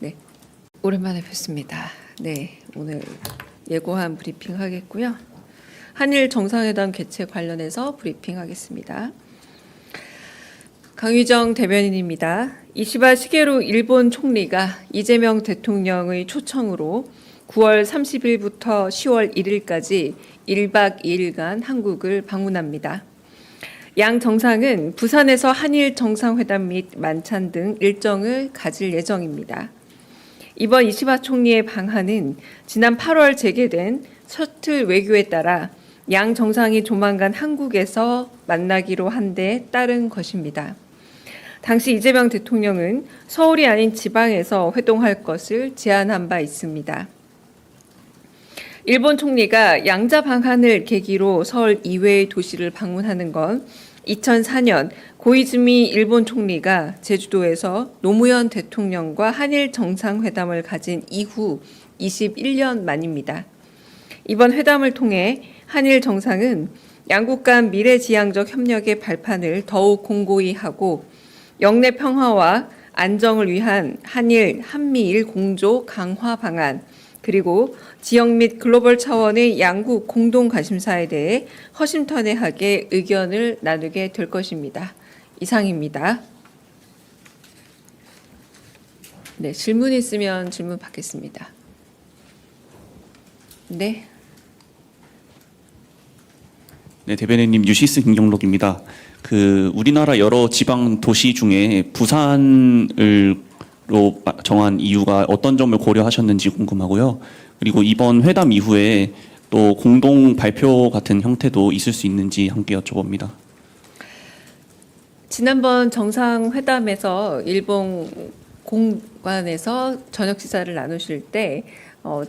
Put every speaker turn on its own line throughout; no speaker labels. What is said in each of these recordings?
네, 오랜만에 뵙습니다. 네, 오늘 예고한 브리핑 하겠고요. 한일 정상회담 개최 관련해서 브리핑하겠습니다. 강유정 대변인입니다. 이시바 시게루 일본 총리가 이재명 대통령의 초청으로 9월 30일부터 10월 1일까지 1박 2일간 한국을 방문합니다. 양 정상은 부산에서 한일 정상회담 및 만찬 등 일정을 가질 예정입니다. 이번 이시바 총리의 방한은 지난 8월 재개된 셔틀 외교에 따라 양 정상이 조만간 한국에서 만나기로 한 데 따른 것입니다. 당시 이재명 대통령은 서울이 아닌 지방에서 회동할 것을 제안한 바 있습니다. 일본 총리가 양자 방한을 계기로 서울 이외의 도시를 방문하는 건 2004년 고이즈미 일본 총리가 제주도에서 노무현 대통령과 한일 정상회담을 가진 이후 21년 만입니다. 이번 회담을 통해 한일 정상은 양국 간 미래지향적 협력의 발판을 더욱 공고히 하고 영내 평화와 안정을 위한 한일, 한미일 공조 강화 방안, 그리고 지역 및 글로벌 차원의 양국 공동 관심사에 대해 허심탄회하게 의견을 나누게 될 것입니다. 이상입니다. 네, 질문 있으면 질문 받겠습니다. 네.
네, 대변인님 유시스 김경록입니다. 우리나라 여러 지방 도시 중에 부산을 정한 이유가 어떤 점을 고려하셨는지 궁금하고요. 그리고 이번 회담 이후에 또 공동 발표 같은 형태도 있을 수 있는지 함께 여쭤봅니다.
지난번 정상회담에서 일본 공관에서 저녁 식사를 나누실 때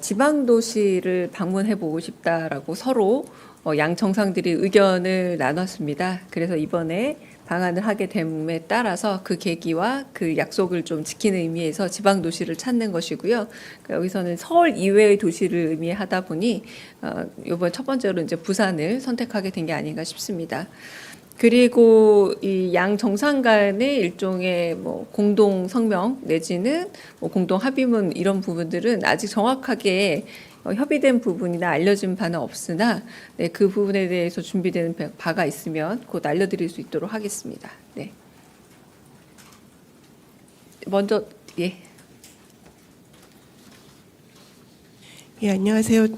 지방 도시를 방문해 보고 싶다라고 서로 양 정상들이 의견을 나눴습니다. 그래서 이번에 방한을 하게 됨에 따라서 그 계기와 그 약속을 좀 지키는 의미에서 지방 도시를 찾는 것이고요. 그러니까 여기서는 서울 이외의 도시를 의미하다 보니 이번 첫 번째로 이제 부산을 선택하게 된 게 아닌가 싶습니다. 그리고 이 양 정상 간의 일종의 공동 성명 내지는 공동 합의문 이런 부분들은 아직 정확하게 협의된 부분이나 알려진 바는 없으나 네, 그 부분에 대해서 준비되는 바가 있으면 곧 알려드릴 수 있도록 하겠습니다. 네. 먼저 예.
예, 안녕하세요.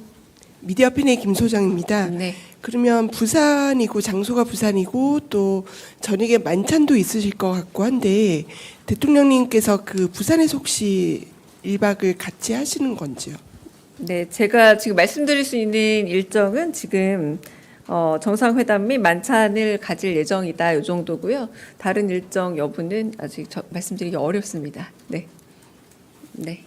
미디어팬의 김 소장입니다.
네.
그러면 부산이고 장소가 부산이고 또 저녁에 만찬도 있으실 것 같고 한데 대통령님께서 그 부산에서 혹시 1박을 같이 하시는 건지요?
네, 제가 지금 말씀드릴 수 있는 일정은 지금 정상회담 및 만찬을 가질 예정이다 이 정도고요. 다른 일정 여부는 아직 말씀드리기 어렵습니다. 네, 네.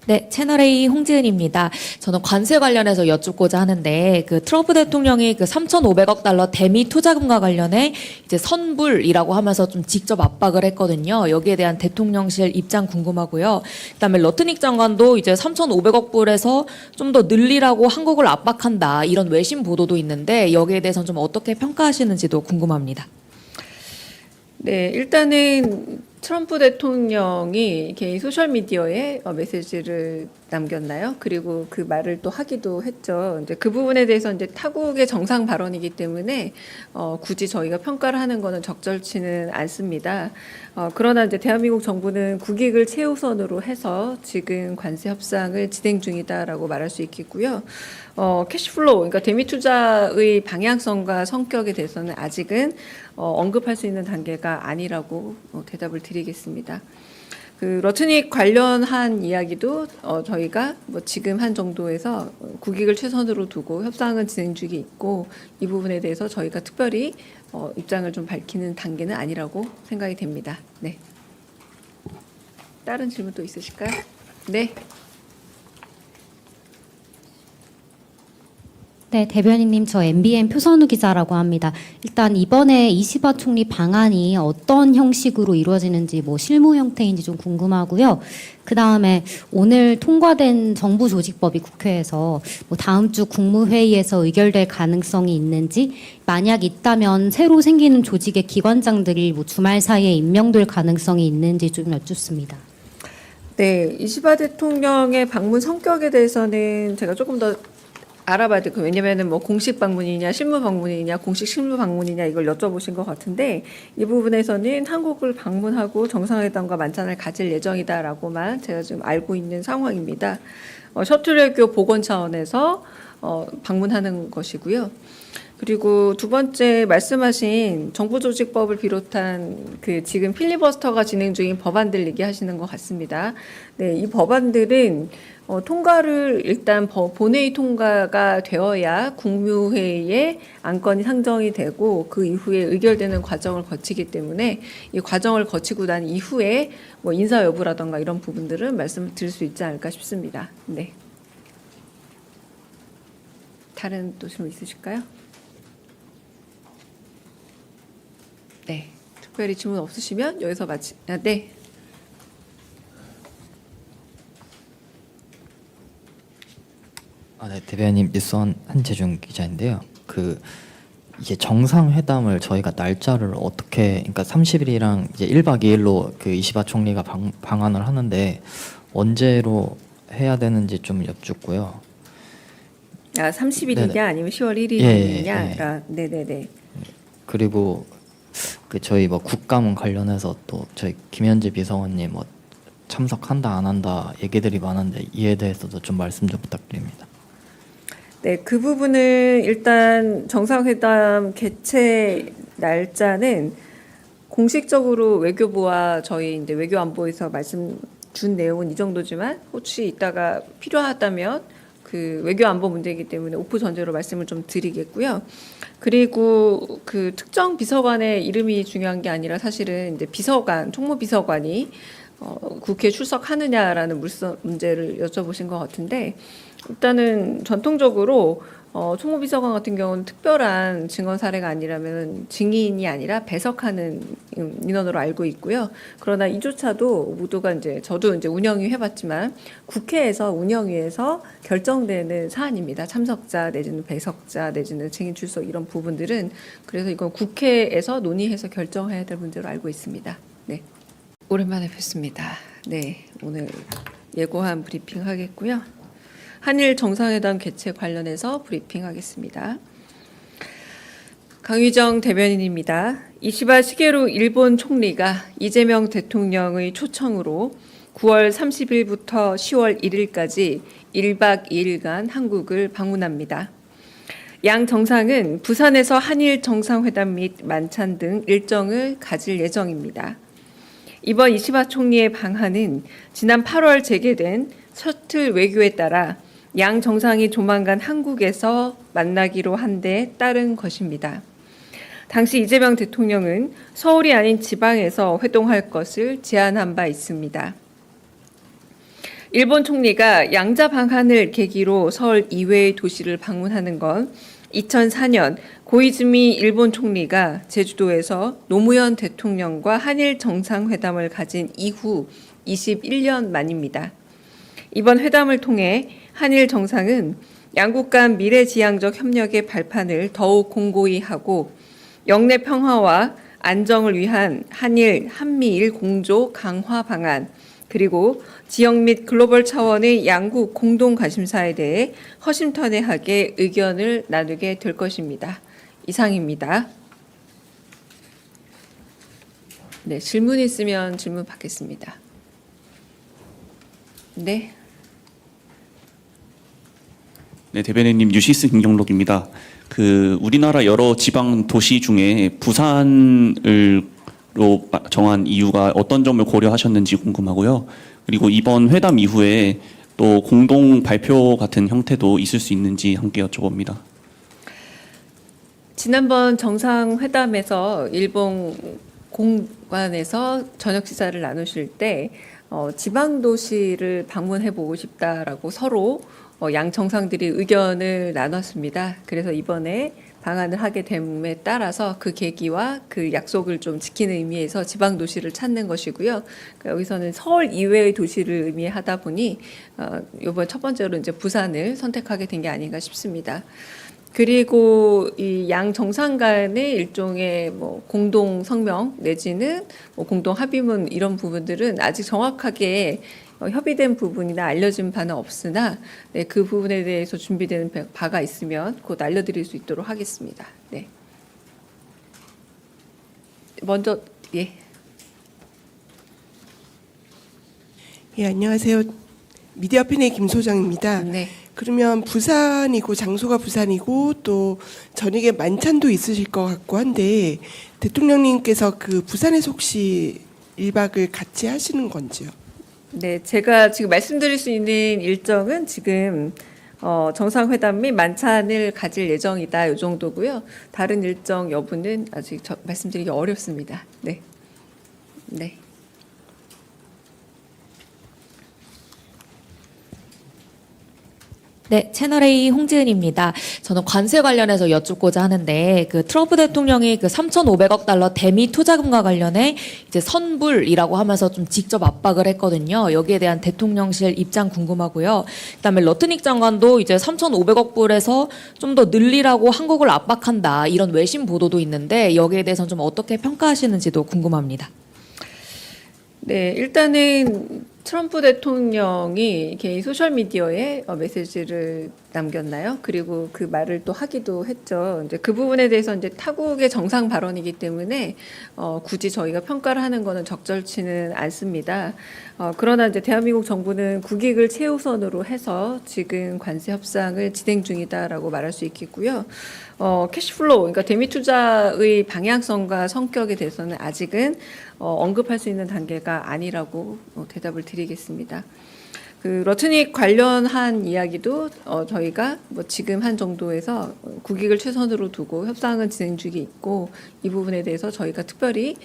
네, 채널A 홍지은입니다. 저는 관세 관련해서 여쭙고자 하는데 트럼프 대통령이 3,500억 달러 대미 투자금과 관련해 이제 선불이라고 하면서 좀 직접 압박을 했거든요. 여기에 대한 대통령실 입장 궁금하고요. 그다음에 러트닉 장관도 이제 3,500억 불에서 좀 더 늘리라고 한국을 압박한다 이런 외신 보도도 있는데 여기에 대해서는 좀 어떻게 평가하시는지도 궁금합니다.
네, 일단은 트럼프 대통령이 개인 소셜미디어에 메시지를 남겼나요? 그리고 그 말을 또 하기도 했죠. 이제 그 부분에 대해서 이제 타국의 정상 발언이기 때문에 굳이 저희가 평가를 하는 것은 적절치는 않습니다. 그러나 이제 대한민국 정부는 국익을 최우선으로 해서 지금 관세 협상을 진행 중이다라고 말할 수 있겠고요. 캐시플로우, 그러니까 대미 투자의 방향성과 성격에 대해서는 아직은 언급할 수 있는 단계가 아니라고 대답을 드리겠습니다. 그 러트닉 관련한 이야기도 저희가 지금 한 정도에서 국익을 최선으로 두고 협상은 진행 중에 있고 이 부분에 대해서 저희가 특별히 입장을 좀 밝히는 단계는 아니라고 생각이 됩니다. 네. 다른 질문 또 있으실까요? 네.
네, 대변인님, 저 MBN 표선우 기자라고 합니다. 일단 이번에 이시바 총리 방안이 어떤 형식으로 이루어지는지, 뭐 실무 형태인지 좀 궁금하고요. 그 다음에 오늘 통과된 정부조직법이 국회에서 뭐 다음 주 국무회의에서 의결될 가능성이 있는지, 만약 있다면 새로 생기는 조직의 기관장들이 뭐 주말 사이에 임명될 가능성이 있는지 좀 여쭙습니다.
네, 이시바 대통령의 방문 성격에 대해서는 제가 조금 더 알아봐야 될 거예요. 왜냐면은 뭐 공식 방문이냐, 실무 방문이냐, 공식 실무 방문이냐 이걸 여쭤보신 것 같은데 이 부분에서는 한국을 방문하고 정상회담과 만찬을 가질 예정이다라고만 제가 지금 알고 있는 상황입니다. 셔틀 외교 복원 차원에서 방문하는 것이고요. 그리고 두 번째 말씀하신 정부조직법을 비롯한 그 지금 필리버스터가 진행 중인 법안들 얘기하시는 것 같습니다. 네, 이 법안들은 통과를 일단 본회의 통과가 되어야 국무회의에 안건이 상정이 되고 그 이후에 의결되는 과정을 거치기 때문에 이 과정을 거치고 난 이후에 뭐 인사 여부라던가 이런 부분들은 말씀을 드릴 수 있지 않을까 싶습니다. 네. 다른 또 질문 있으실까요? 네. 특별히 질문 없으시면 여기서 네.
네, 대변인 뉴스원 한재중 기자인데요. 이제 정상회담을 저희가 날짜를 어떻게, 그러니까 30일이랑 이제 1박 2일로 그 이시바 총리가 방한을 하는데 언제로 해야 되는지 좀 여쭙고요.
30일이냐
네네.
아니면 10월 1일이냐?
예.
네네네.
그리고 저희 뭐 국감은 관련해서 또 저희 김현지 비서관님 뭐 참석한다 안 한다 얘기들이 많은데 이에 대해서도 좀 말씀 좀 부탁드립니다.
네, 그 부분은 일단 정상회담 개최 날짜는 공식적으로 외교부와 저희 이제 외교안보에서 말씀 준 내용은 이 정도지만 혹시 이따가 필요하다면 그 외교안보 문제이기 때문에 오프 전제로 말씀을 좀 드리겠고요. 그리고 그 특정 비서관의 이름이 중요한 게 아니라 사실은 이제 비서관, 총무비서관이 국회에 출석하느냐라는 문제를 여쭤보신 것 같은데 일단은 전통적으로 총무비서관 같은 경우는 특별한 증언 사례가 아니라면 증인이 아니라 배석하는 인원으로 알고 있고요. 그러나 이조차도 모두가 이제 저도 이제 운영위 해봤지만 국회에서 운영위에서 결정되는 사안입니다. 참석자 내지는 배석자 내지는 증인 출석 이런 부분들은 그래서 이건 국회에서 논의해서 결정해야 될 문제로 알고 있습니다. 네. 오랜만에 뵙습니다. 네, 오늘 예고한 브리핑 하겠고요. 한일 정상회담 개최 관련해서 브리핑하겠습니다. 강유정 대변인입니다. 이시바 시게루 일본 총리가 이재명 대통령의 초청으로 9월 30일부터 10월 1일까지 1박 2일간 한국을 방문합니다. 양 정상은 부산에서 한일 정상회담 및 만찬 등 일정을 가질 예정입니다. 이번 이시바 총리의 방한은 지난 8월 재개된 셔틀 외교에 따라 양 정상이 조만간 한국에서 만나기로 한 데 따른 것입니다. 당시 이재명 대통령은 서울이 아닌 지방에서 회동할 것을 제안한 바 있습니다. 일본 총리가 양자 방한을 계기로 서울 이외의 도시를 방문하는 건 2004년 고이즈미 일본 총리가 제주도에서 노무현 대통령과 한일 정상회담을 가진 이후 21년 만입니다. 이번 회담을 통해 한일 정상은 양국 간 미래지향적 협력의 발판을 더욱 공고히 하고 영내 평화와 안정을 위한 한일, 한미일 공조 강화 방안 그리고 지역 및 글로벌 차원의 양국 공동 관심사에 대해 허심탄회하게 의견을 나누게 될 것입니다. 이상입니다. 네, 질문 있으면 질문 받겠습니다. 네.
네, 대변인님 뉴시스 김경록입니다. 우리나라 여러 지방 도시 중에 부산으로 정한 이유가 어떤 점을 고려하셨는지 궁금하고요. 그리고 이번 회담 이후에 또 공동 발표 같은 형태도 있을 수 있는지 함께 여쭤봅니다.
지난번 정상회담에서 일본 공관에서 저녁 식사를 나누실 때 지방 도시를 방문해 보고 싶다라고 서로 양 정상들이 의견을 나눴습니다. 그래서 이번에 방한을 하게 됨에 따라서 그 계기와 그 약속을 좀 지키는 의미에서 지방 도시를 찾는 것이고요. 그러니까 여기서는 서울 이외의 도시를 의미하다 보니 이번 첫 번째로 이제 부산을 선택하게 된 게 아닌가 싶습니다. 그리고 이 양 정상 간의 일종의 뭐 공동 성명 내지는 뭐 공동 합의문 이런 부분들은 아직 정확하게 협의된 부분이나 알려진 바는 없으나 네, 그 부분에 대해서 준비되는 바가 있으면 곧 알려드릴 수 있도록 하겠습니다. 네. 먼저 예.
예, 안녕하세요. 미디어핀의 김 소장입니다.
네.
그러면 부산이고 장소가 부산이고 또 저녁에 만찬도 있으실 것 같고 한데 대통령님께서 그 부산에서 혹시 1박을 같이 하시는 건지요?
네, 제가 지금 말씀드릴 수 있는 일정은 지금 정상회담 및 만찬을 가질 예정이다 이 정도고요. 다른 일정 여부는 아직 말씀드리기 어렵습니다. 네, 네.
네, 채널A 홍지은입니다. 저는 관세 관련해서 여쭙고자 하는데 그 트럼프 대통령이 그 3,500억 달러 대미 투자금과 관련해 이제 선불이라고 하면서 좀 직접 압박을 했거든요. 여기에 대한 대통령실 입장 궁금하고요. 그다음에 러트닉 장관도 이제 3,500억 불에서 좀 더 늘리라고 한국을 압박한다 이런 외신 보도도 있는데 여기에 대해서는 좀 어떻게 평가하시는지도 궁금합니다.
네, 일단은 트럼프 대통령이 개인 소셜 미디어에 메시지를 남겼나요? 그리고 그 말을 또 하기도 했죠. 이제 그 부분에 대해서 이제 타국의 정상 발언이기 때문에 굳이 저희가 평가를 하는 것은 적절치는 않습니다. 그러나 이제 대한민국 정부는 국익을 최우선으로 해서 지금 관세 협상을 진행 중이다라고 말할 수 있겠고요. 캐시플로우, 그러니까 대미 투자의 방향성과 성격에 대해서는 아직은 언급할 수 있는 단계가 아니라고 대답을 드리겠습니다. 그 러트닉 관련한 이야기도 저희가 뭐 지금 한 정도에서 국익을 최선으로 두고 협상은 진행 중에 있고 이 부분에 대해서 저희가 특별히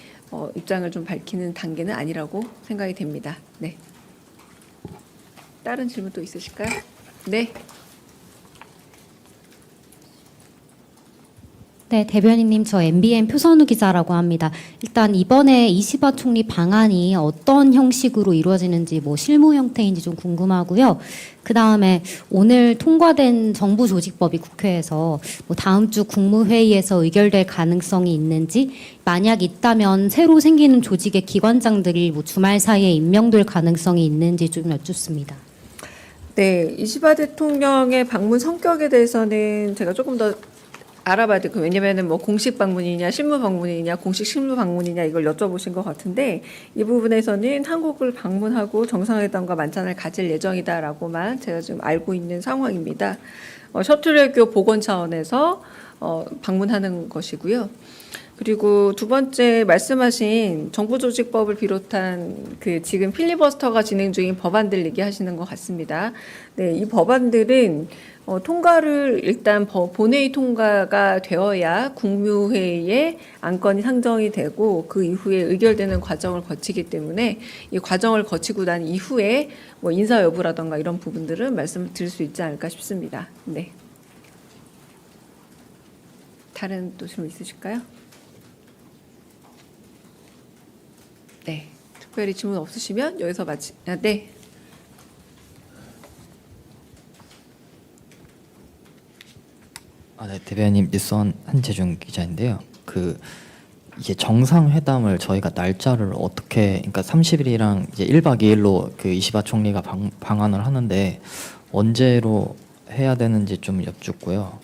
입장을 좀 밝히는 단계는 아니라고 생각이 됩니다. 네. 다른 질문 또 있으실까요? 네.
네, 대변인님, 저 MBN 표선우 기자라고 합니다. 일단 이번에 이시바 총리 방안이 어떤 형식으로 이루어지는지 뭐 실무 형태인지 좀 궁금하고요. 그 다음에 오늘 통과된 정부 조직법이 국회에서 뭐 다음 주 국무회의에서 의결될 가능성이 있는지, 만약 있다면 새로 생기는 조직의 기관장들이 뭐 주말 사이에 임명될 가능성이 있는지 좀 여쭙습니다.
네, 이시바 대통령의 방문 성격에 대해서는 제가 조금 더 알아봐야 될 거. 왜냐면은 뭐 공식 방문이냐 실무 방문이냐 공식 실무 방문이냐 이걸 여쭤보신 것 같은데 이 부분에서는 한국을 방문하고 정상회담과 만찬을 가질 예정이다라고만 제가 지금 알고 있는 상황입니다. 셔틀 외교 복원 차원에서 방문하는 것이고요. 그리고 두 번째 말씀하신 정부조직법을 비롯한 그 지금 필리버스터가 진행 중인 법안들 얘기하시는 것 같습니다. 네, 이 법안들은 통과를 일단 본회의 통과가 되어야 국무회의에 안건이 상정이 되고 그 이후에 의결되는 과정을 거치기 때문에 이 과정을 거치고 난 이후에 뭐 인사 여부라던가 이런 부분들은 말씀을 드릴 수 있지 않을까 싶습니다. 네. 다른 또 질문 있으실까요? 네. 특별히 질문 없으시면 여기서 네.
네, 대변인 뉴스원 한재중 기자인데요. 그 이제 정상회담을 저희가 날짜를 어떻게, 그러니까 30일이랑 이제 1박 2일로 그 이시바 총리가 방한을 하는데 언제로 해야 되는지 좀 여쭙고요.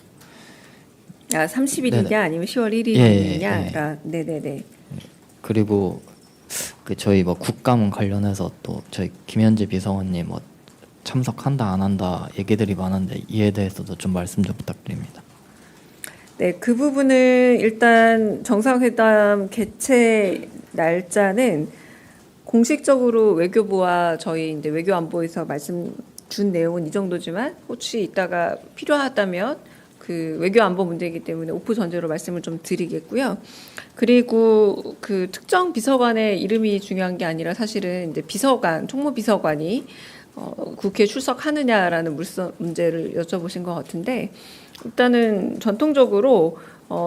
30일이냐
네네.
아니면 10월 1일이냐?
예.
네네네.
그리고 그 저희 뭐 국감은 관련해서 또 저희 김현재 비서관님 뭐 참석한다 안 한다 얘기들이 많은데 이에 대해서도 좀 말씀 좀 부탁드립니다.
네, 그 부분은 일단 정상회담 개최 날짜는 공식적으로 외교부와 저희 이제 외교안보에서 말씀 준 내용은 이 정도지만 혹시 이따가 필요하다면 그 외교안보 문제이기 때문에 오프 전제로 말씀을 좀 드리겠고요. 그리고 그 특정 비서관의 이름이 중요한 게 아니라 사실은 이제 비서관, 총무비서관이 국회에 출석하느냐라는 문제를 여쭤보신 것 같은데 일단은 전통적으로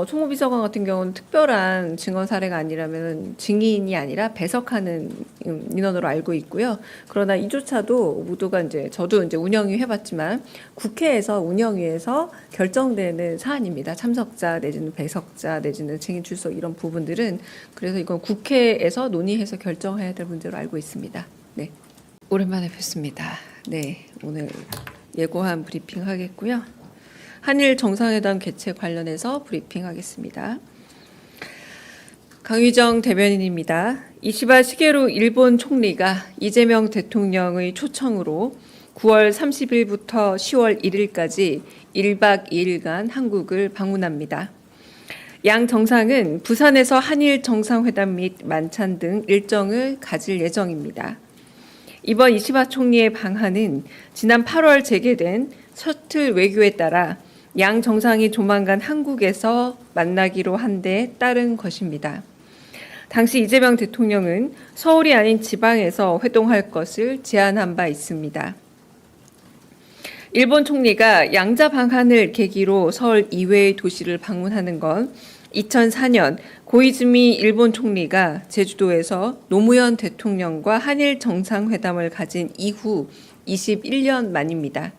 총무비서관 같은 경우는 특별한 증언 사례가 아니라면 증인이 아니라 배석하는 인원으로 알고 있고요. 그러나 이조차도 모두가 이제 저도 이제 운영위 해봤지만 국회에서 운영위에서 결정되는 사안입니다. 참석자 내지는 배석자 내지는 증인 출석 이런 부분들은 그래서 이건 국회에서 논의해서 결정해야 될 문제로 알고 있습니다. 네, 오랜만에 뵙습니다. 네, 오늘 예고한 브리핑 하겠고요. 한일 정상회담 개최 관련해서 브리핑하겠습니다. 강유정 대변인입니다. 이시바 시게루 일본 총리가 이재명 대통령의 초청으로 9월 30일부터 10월 1일까지 1박 2일간 한국을 방문합니다. 양 정상은 부산에서 한일 정상회담 및 만찬 등 일정을 가질 예정입니다. 이번 이시바 총리의 방한은 지난 8월 재개된 셔틀 외교에 따라 양 정상이 조만간 한국에서 만나기로 한 데 따른 것입니다. 당시 이재명 대통령은 서울이 아닌 지방에서 회동할 것을 제안한 바 있습니다. 일본 총리가 양자 방한을 계기로 서울 이외의 도시를 방문하는 건 2004년 고이즈미 일본 총리가 제주도에서 노무현 대통령과 한일 정상회담을 가진 이후 21년 만입니다.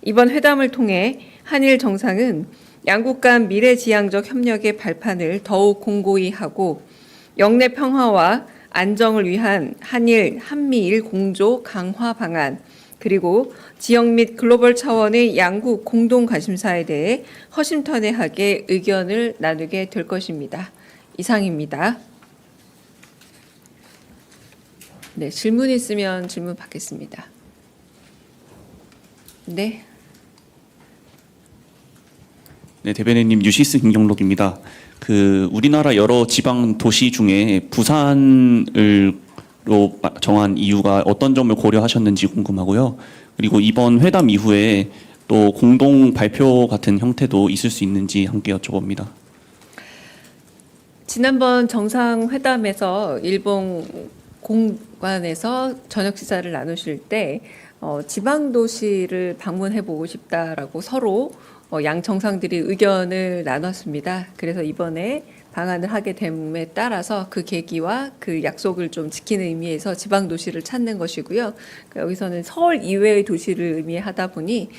이번 회담을 통해 한일 정상은 양국 간 미래지향적 협력의 발판을 더욱 공고히 하고 영내 평화와 안정을 위한 한일, 한미일 공조 강화 방안 그리고 지역 및 글로벌 차원의 양국 공동 관심사에 대해 허심탄회하게 의견을 나누게 될 것입니다. 이상입니다. 네, 질문 있으면 질문 받겠습니다. 네.
네, 대변인님 유시스 김경록입니다. 우리나라 여러 지방 도시 중에 부산으로 정한 이유가 어떤 점을 고려하셨는지 궁금하고요. 그리고 이번 회담 이후에 또 공동 발표 같은 형태도 있을 수 있는지 함께 여쭤봅니다.
지난번 정상회담에서 일본 공관에서 저녁 식사를 나누실 때 지방 도시를 방문해 보고 싶다라고 서로 양 정상들이 의견을 나눴습니다. 그래서 이번에 방한을 하게 됨에 따라서 그 계기와 그 약속을 좀 지키는 의미에서 지방 도시를 찾는 것이고요. 여기서는 서울 이외의 도시를 의미하다 보니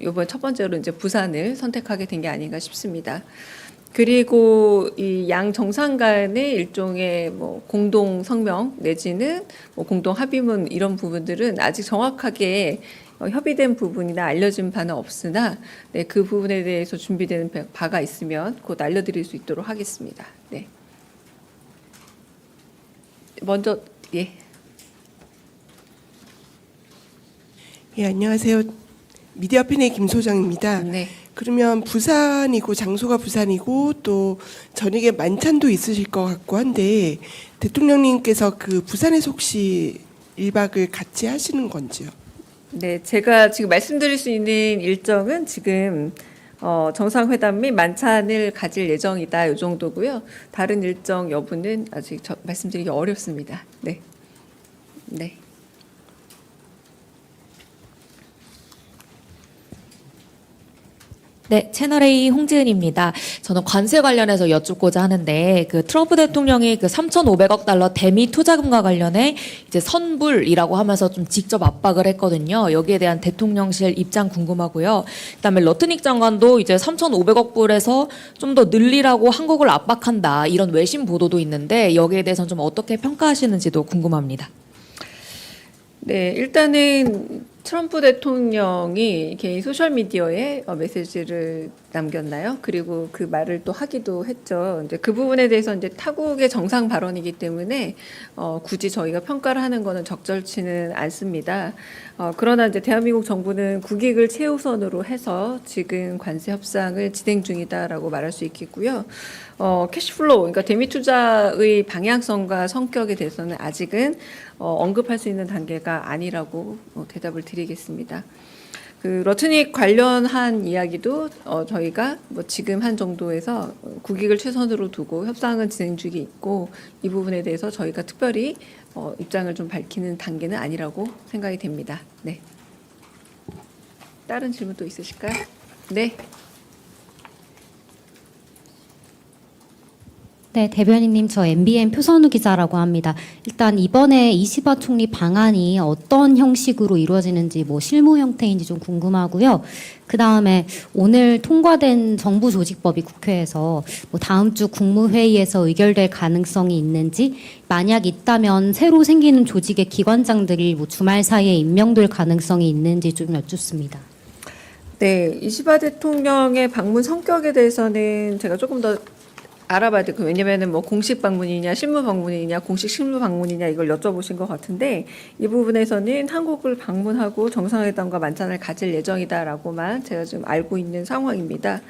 이번 첫 번째로 이제 부산을 선택하게 된 게 아닌가 싶습니다. 그리고 이 양 정상 간의 일종의 공동 성명 내지는 공동 합의문 이런 부분들은 아직 정확하게 협의된 부분이나 알려진 바는 없으나 네, 그 부분에 대해서 준비되는 바가 있으면 곧 알려드릴 수 있도록 하겠습니다. 네. 먼저 예.
예, 안녕하세요. 미디어팬의 김소정입니다.
네.
그러면 부산이고 장소가 부산이고 또 저녁에 만찬도 있으실 것 같고 한데 대통령님께서 그 부산에서 혹시 1박을 같이 하시는 건지요?
네, 제가 지금 말씀드릴 수 있는 일정은 지금 정상회담 및 만찬을 가질 예정이다 이 정도고요. 다른 일정 여부는 아직 말씀드리기 어렵습니다. 네, 네.
네, 채널A 홍지은입니다. 저는 관세 관련해서 여쭙고자 하는데 트럼프 대통령이 3,500억 달러 대미 투자금과 관련해 이제 선불이라고 하면서 좀 직접 압박을 했거든요. 여기에 대한 대통령실 입장 궁금하고요. 그다음에 러트닉 장관도 이제 3,500억 불에서 좀 더 늘리라고 한국을 압박한다 이런 외신 보도도 있는데 여기에 대해서는 좀 어떻게 평가하시는지도 궁금합니다.
네, 일단은 트럼프 대통령이 개인 소셜미디어에 메시지를 남겼나요? 그리고 그 말을 또 하기도 했죠. 이제 그 부분에 대해서 이제 타국의 정상 발언이기 때문에 굳이 저희가 평가를 하는 거는 적절치는 않습니다. 그러나 이제 대한민국 정부는 국익을 최우선으로 해서 지금 관세 협상을 진행 중이다라고 말할 수 있겠고요. 캐시플로우, 그러니까 대미 투자의 방향성과 성격에 대해서는 아직은 언급할 수 있는 단계가 아니라고 대답을 드리겠습니다. 그 러트닉 관련한 이야기도 저희가 뭐 지금 한 정도에서 국익을 최선으로 두고 협상은 진행 중에 있고 이 부분에 대해서 저희가 특별히 입장을 좀 밝히는 단계는 아니라고 생각이 됩니다. 네. 다른 질문 또 있으실까요? 네.
네, 대변인님, 저 MBN 표선우 기자라고 합니다. 일단 이번에 이시바 총리 방안이 어떤 형식으로 이루어지는지 뭐 실무 형태인지 좀 궁금하고요. 그 다음에 오늘 통과된 정부 조직법이 국회에서 뭐 다음 주 국무회의에서 의결될 가능성이 있는지, 만약 있다면 새로 생기는 조직의 기관장들이 뭐 주말 사이에 임명될 가능성이 있는지 좀 여쭙습니다.
네, 이시바 대통령의 방문 성격에 대해서는 제가 조금 더 알아봐야 될 거예요. 왜냐면은 뭐 공식 방문이냐, 실무 방문이냐, 공식 실무 방문이냐 이걸 여쭤보신 것 같은데 이 부분에서는 한국을 방문하고 정상회담과 만찬을 가질 예정이다라고만 제가 좀 알고 있는 상황입니다.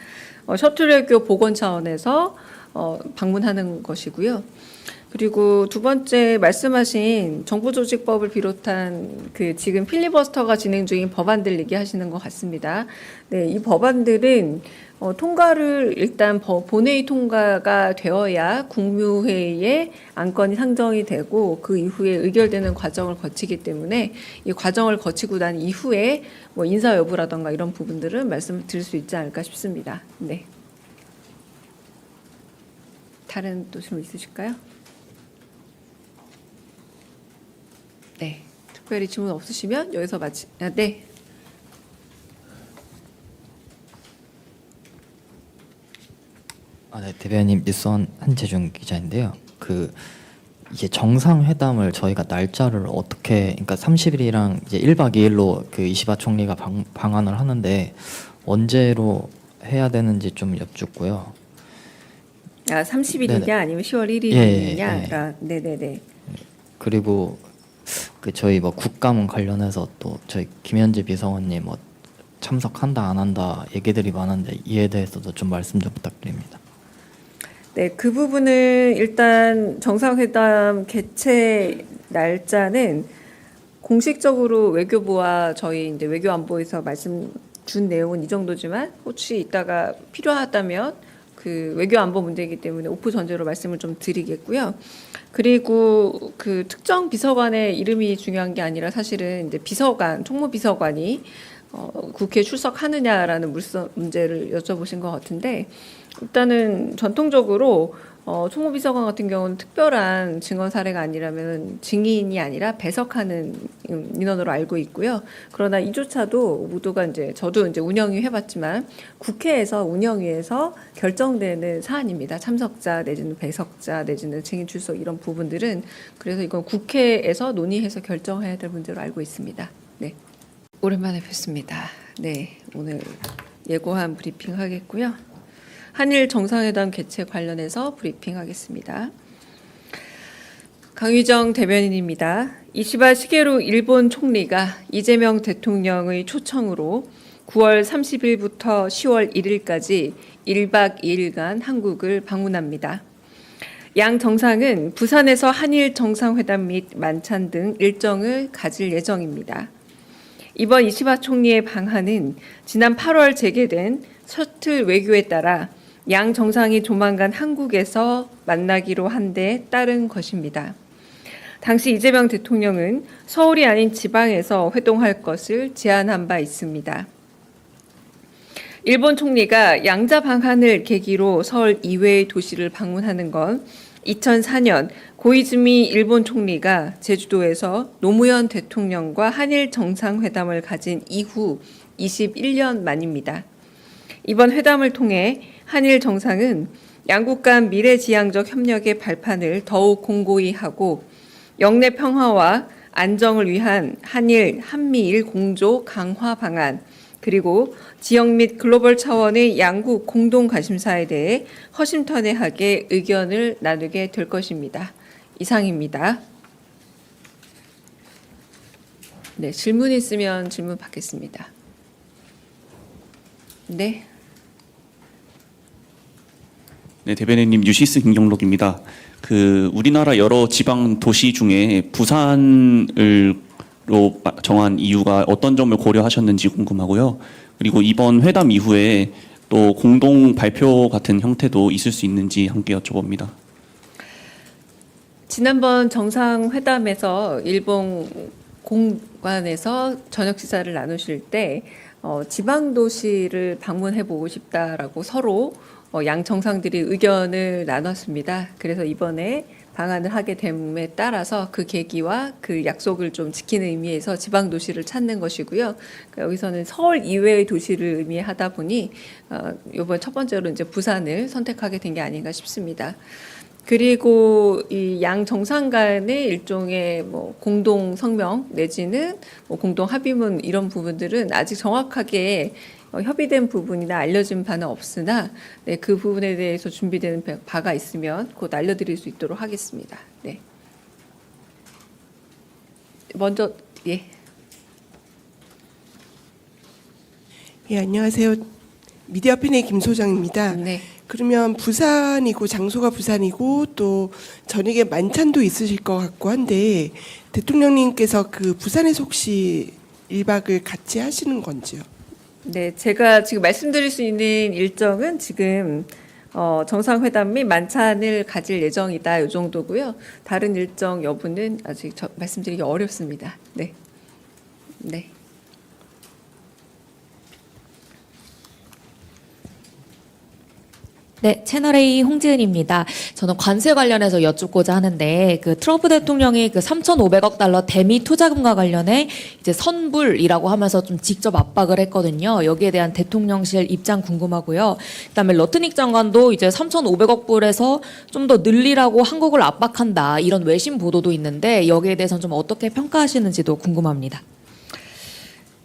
셔틀 외교 복원 차원에서 방문하는 것이고요. 그리고 두 번째 말씀하신 정부조직법을 비롯한 그 지금 필리버스터가 진행 중인 법안들 얘기하시는 것 같습니다. 네, 이 법안들은 통과를 일단 본회의 통과가 되어야 국무회의에 안건이 상정이 되고 그 이후에 의결되는 과정을 거치기 때문에 이 과정을 거치고 난 이후에 뭐 인사 여부라던가 이런 부분들은 말씀을 드릴 수 있지 않을까 싶습니다. 네. 다른 또 질문 있으실까요? 네. 특별히 질문 없으시면 여기서 네.
네, 대변인 뉴스원 한재중 기자인데요. 이제 정상회담을 저희가 날짜를 어떻게, 그러니까 30일이랑 이제 1박 2일로 그 이시바 총리가 방한을 하는데 언제로 해야 되는지 좀 여쭙고요.
30일이냐
네네.
아니면 10월 1일이냐?
예.
네네네.
그리고 저희 뭐 국감원 관련해서 또 저희 김현지 비서관님 뭐 참석한다 안 한다 얘기들이 많은데 이에 대해서도 좀 말씀 좀 부탁드립니다.
네, 그 부분은 일단 정상회담 개최 날짜는 공식적으로 외교부와 저희 이제 외교안보에서 말씀 준 내용은 이 정도지만 혹시 이따가 필요하다면 그 외교안보 문제이기 때문에 오프 전제로 말씀을 좀 드리겠고요. 그리고 그 특정 비서관의 이름이 중요한 게 아니라 사실은 이제 비서관, 총무비서관이 국회에 출석하느냐라는 문제를 여쭤보신 것 같은데 일단은 전통적으로 총무비서관 같은 경우는 특별한 증언 사례가 아니라면 증인이 아니라 배석하는 인원으로 알고 있고요. 그러나 이조차도 모두가 이제 저도 이제 운영위 해봤지만 국회에서 운영위에서 결정되는 사안입니다. 참석자 내지는 배석자 내지는 증인 출석 이런 부분들은 그래서 이건 국회에서 논의해서 결정해야 될 문제로 알고 있습니다. 네, 오랜만에 뵙습니다. 네, 오늘 예고한 브리핑 하겠고요. 한일 정상회담 개최 관련해서 브리핑하겠습니다. 강유정 대변인입니다. 이시바 시게루 일본 총리가 이재명 대통령의 초청으로 9월 30일부터 10월 1일까지 1박 2일간 한국을 방문합니다. 양 정상은 부산에서 한일 정상회담 및 만찬 등 일정을 가질 예정입니다. 이번 이시바 총리의 방한은 지난 8월 재개된 셔틀 외교에 따라 양 정상이 조만간 한국에서 만나기로 한 데 따른 것입니다. 당시 이재명 대통령은 서울이 아닌 지방에서 회동할 것을 제안한 바 있습니다. 일본 총리가 양자 방한을 계기로 서울 이외의 도시를 방문하는 건 2004년 고이즈미 일본 총리가 제주도에서 노무현 대통령과 한일 정상회담을 가진 이후 21년 만입니다. 이번 회담을 통해 한일 정상은 양국 간 미래지향적 협력의 발판을 더욱 공고히 하고 영내 평화와 안정을 위한 한일, 한미일 공조 강화 방안 그리고 지역 및 글로벌 차원의 양국 공동 관심사에 대해 허심탄회하게 의견을 나누게 될 것입니다. 이상입니다. 네, 질문 있으면 질문 받겠습니다. 네.
네, 대변인님 유시스 김경록입니다. 우리나라 여러 지방 도시 중에 부산을 정한 이유가 어떤 점을 고려하셨는지 궁금하고요. 그리고 이번 회담 이후에 또 공동 발표 같은 형태도 있을 수 있는지 함께 여쭤봅니다.
지난번 정상회담에서 일본 공관에서 저녁 식사를 나누실 때 지방 도시를 방문해 보고 싶다라고 서로 양 정상들이 의견을 나눴습니다. 그래서 이번에 방한을 하게 됨에 따라서 그 계기와 그 약속을 좀 지키는 의미에서 지방 도시를 찾는 것이고요. 그러니까 여기서는 서울 이외의 도시를 의미하다 보니 이번 첫 번째로 이제 부산을 선택하게 된 게 아닌가 싶습니다. 그리고 이 양 정상 간의 일종의 뭐 공동 성명 내지는 뭐 공동 합의문 이런 부분들은 아직 정확하게 협의된 부분이나 알려진 바는 없으나 네, 그 부분에 대해서 준비되는 바가 있으면 곧 알려드릴 수 있도록 하겠습니다. 네. 먼저 예.
예, 안녕하세요. 미디어팬의 김 소장입니다.
네.
그러면 부산이고 장소가 부산이고 또 저녁에 만찬도 있으실 것 같고 한데 대통령님께서 그 부산에서 혹시 1박을 같이 하시는 건지요?
네, 제가 지금 말씀드릴 수 있는 일정은 지금 정상회담 및 만찬을 가질 예정이다 이 정도고요. 다른 일정 여부는 아직 말씀드리기 어렵습니다. 네, 네.
네, 채널A 홍지은입니다. 저는 관세 관련해서 여쭙고자 하는데 그 트럼프 대통령이 그 3,500억 달러 대미 투자금과 관련해 이제 선불이라고 하면서 좀 직접 압박을 했거든요. 여기에 대한 대통령실 입장 궁금하고요. 그다음에 러트닉 장관도 이제 3,500억 불에서 좀 더 늘리라고 한국을 압박한다 이런 외신 보도도 있는데 여기에 대해서는 좀 어떻게 평가하시는지도 궁금합니다.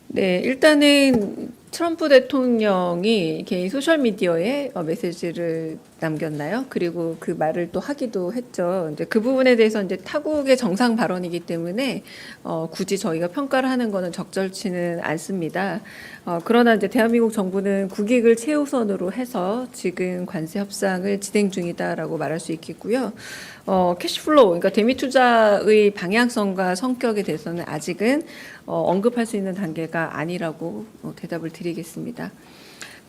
네, 일단은 트럼프 대통령이 개인 소셜 미디어에 메시지를 남겼나요? 그리고 그 말을 또 하기도 했죠. 이제 그 부분에 대해서 이제 타국의 정상 발언이기 때문에 굳이 저희가 평가를 하는 것은 적절치는 않습니다. 그러나 이제 대한민국 정부는 국익을 최우선으로 해서 지금 관세 협상을 진행 중이다라고 말할 수 있겠고요. 캐시플로우, 그러니까 대미 투자의 방향성과 성격에 대해서는 아직은 언급할 수 있는 단계가 아니라고 대답을 드리겠습니다.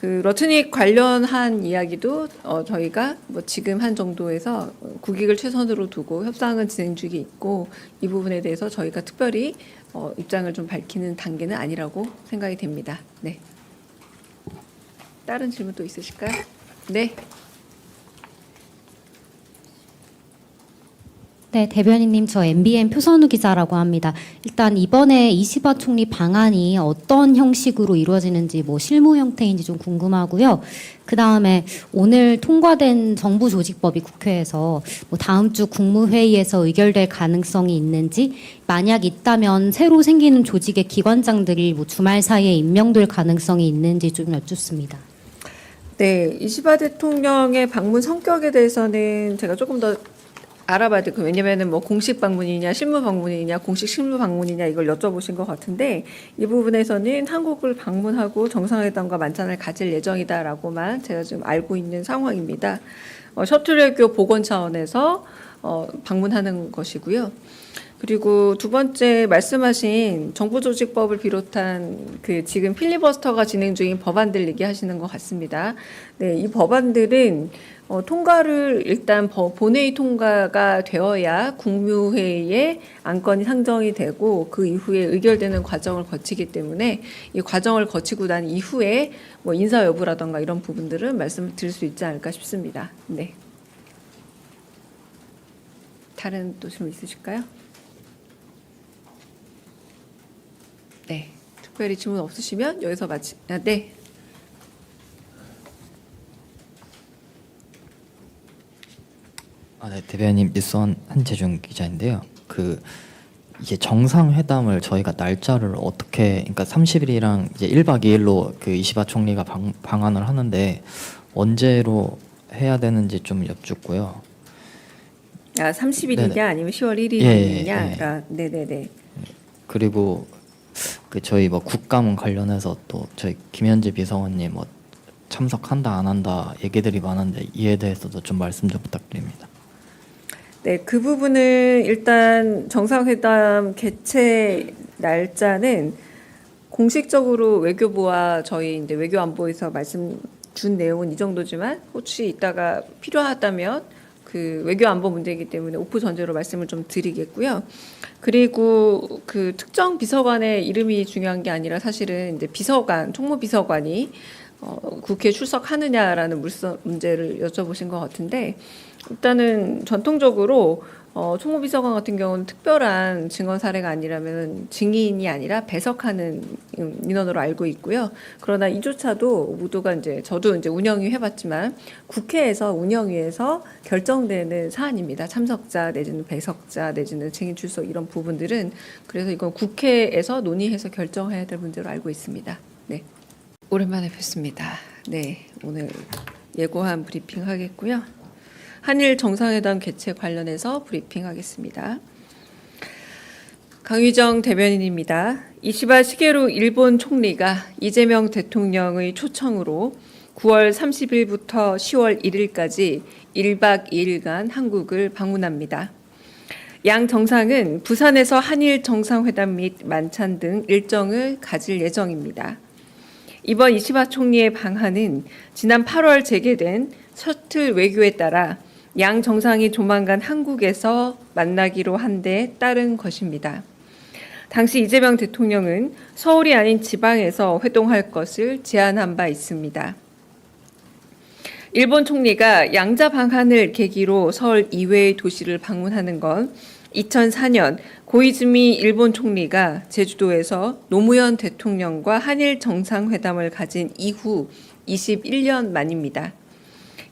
그 러트닉 관련한 이야기도 저희가 뭐 지금 한 정도에서 국익을 최선으로 두고 협상은 진행 중에 있고 이 부분에 대해서 저희가 특별히 입장을 좀 밝히는 단계는 아니라고 생각이 됩니다. 네. 다른 질문 또 있으실까요? 네.
네, 대변인님, 저 MBN 표선우 기자라고 합니다. 일단 이번에 이시바 총리 방안이 어떤 형식으로 이루어지는지 뭐 실무 형태인지 좀 궁금하고요. 그 다음에 오늘 통과된 정부 조직법이 국회에서 뭐 다음 주 국무회의에서 의결될 가능성이 있는지, 만약 있다면 새로 생기는 조직의 기관장들이 뭐 주말 사이에 임명될 가능성이 있는지 좀 여쭙습니다.
네, 이시바 대통령의 방문 성격에 대해서는 제가 조금 더 알아봐야 될 거예요. 왜냐면은 뭐 공식 방문이냐, 실무 방문이냐, 공식 실무 방문이냐 이걸 여쭤보신 것 같은데 이 부분에서는 한국을 방문하고 정상회담과 만찬을 가질 예정이다라고만 제가 지금 알고 있는 상황입니다. 셔틀 외교 복원 차원에서 방문하는 것이고요. 그리고 두 번째 말씀하신 정부조직법을 비롯한 그 지금 필리버스터가 진행 중인 법안들 얘기하시는 것 같습니다. 네, 이 법안들은 통과를 일단 본회의 통과가 되어야 국무회의에 안건이 상정이 되고 그 이후에 의결되는 과정을 거치기 때문에 이 과정을 거치고 난 이후에 뭐 인사 여부라던가 이런 부분들은 말씀을 드릴 수 있지 않을까 싶습니다. 네. 다른 또 질문 있으실까요? 네. 특별히 질문 없으시면 여기서 네.
네, 대변인 뉴스원 한재중 기자인데요. 그 이제 정상회담을 저희가 날짜를 어떻게, 그러니까 30일이랑 이제 1박 2일로 그 이시바 총리가 방한을 하는데 언제로 해야 되는지 좀 여쭙고요.
30일이냐
네네.
아니면 10월 1일이냐?
예.
네네네.
그리고 그 저희 뭐 국감 관련해서 또 저희 김현지 비서관님 뭐 참석한다 안 한다 얘기들이 많은데 이에 대해서도 좀 말씀 좀 부탁드립니다.
네, 그 부분은 일단 정상회담 개최 날짜는 공식적으로 외교부와 저희 이제 외교안보에서 말씀 준 내용은 이 정도지만 혹시 이따가 필요하다면 그 외교안보 문제이기 때문에 오프 전제로 말씀을 좀 드리겠고요. 그리고 그 특정 비서관의 이름이 중요한 게 아니라 사실은 이제 비서관, 총무비서관이 국회에 출석하느냐라는 문제를 여쭤보신 것 같은데 일단은 전통적으로 총무비서관 같은 경우는 특별한 증언 사례가 아니라면 증인이 아니라 배석하는 인원으로 알고 있고요. 그러나 이조차도 모두가 이제 저도 이제 운영위 해봤지만 국회에서 운영위에서 결정되는 사안입니다. 참석자 내지는 배석자 내지는 증인 출석 이런 부분들은 그래서 이건 국회에서 논의해서 결정해야 될 문제로 알고 있습니다. 네. 오랜만에 뵙습니다. 네, 오늘 예고한 브리핑 하겠고요. 한일 정상회담 개최 관련해서 브리핑하겠습니다. 강유정 대변인입니다. 이시바 시게루 일본 총리가 이재명 대통령의 초청으로 9월 30일부터 10월 1일까지 1박 2일간 한국을 방문합니다. 양 정상은 부산에서 한일 정상회담 및 만찬 등 일정을 가질 예정입니다. 이번 이시바 총리의 방한은 지난 8월 재개된 셔틀 외교에 따라 양 정상이 조만간 한국에서 만나기로 한 데 따른 것입니다. 당시 이재명 대통령은 서울이 아닌 지방에서 회동할 것을 제안한 바 있습니다. 일본 총리가 양자 방한을 계기로 서울 이외의 도시를 방문하는 건 2004년 고이즈미 일본 총리가 제주도에서 노무현 대통령과 한일 정상회담을 가진 이후 21년 만입니다.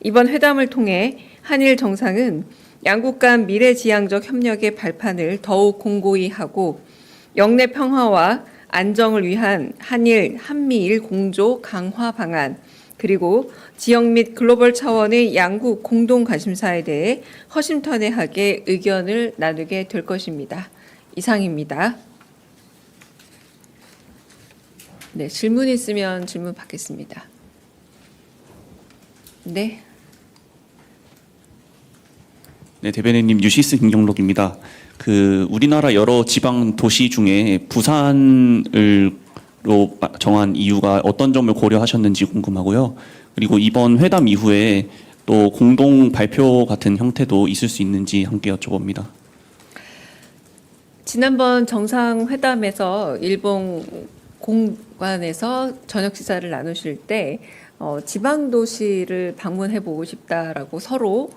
이번 회담을 통해 한일 정상은 양국 간 미래지향적 협력의 발판을 더욱 공고히 하고 영내 평화와 안정을 위한 한일, 한미일 공조 강화 방안 그리고 지역 및 글로벌 차원의 양국 공동 관심사에 대해 허심탄회하게 의견을 나누게 될 것입니다. 이상입니다. 네, 질문 있으면 질문 받겠습니다. 네.
네, 대변인님 유시스 김경록입니다. 그 우리나라 여러 지방 도시 중에 부산을로 정한 이유가 어떤 점을 고려하셨는지 궁금하고요. 그리고 이번 회담 이후에 또 공동 발표 같은 형태도 있을 수 있는지 함께 여쭤봅니다.
지난번 정상회담에서 일본 공관에서 저녁 식사를 나누실 때 지방 도시를 방문해 보고 싶다라고 서로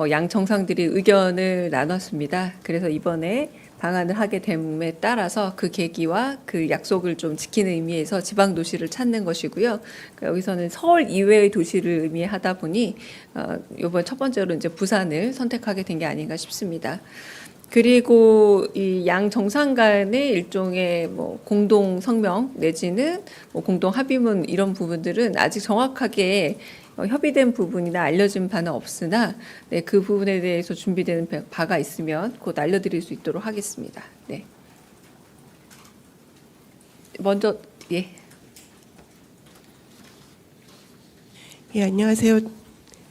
양 정상들이 의견을 나눴습니다. 그래서 이번에 방한을 하게 됨에 따라서 그 계기와 그 약속을 좀 지키는 의미에서 지방 도시를 찾는 것이고요. 그러니까 여기서는 서울 이외의 도시를 의미하다 보니 이번 첫 번째로 이제 부산을 선택하게 된 게 아닌가 싶습니다. 그리고 이 양 정상 간의 일종의 뭐 공동 성명 내지는 뭐 공동 합의문 이런 부분들은 아직 정확하게 협의된 부분이나 알려진 바는 없으나 네, 그 부분에 대해서 준비되는 바가 있으면 곧 알려드릴 수 있도록 하겠습니다. 네. 먼저 예.
예, 안녕하세요.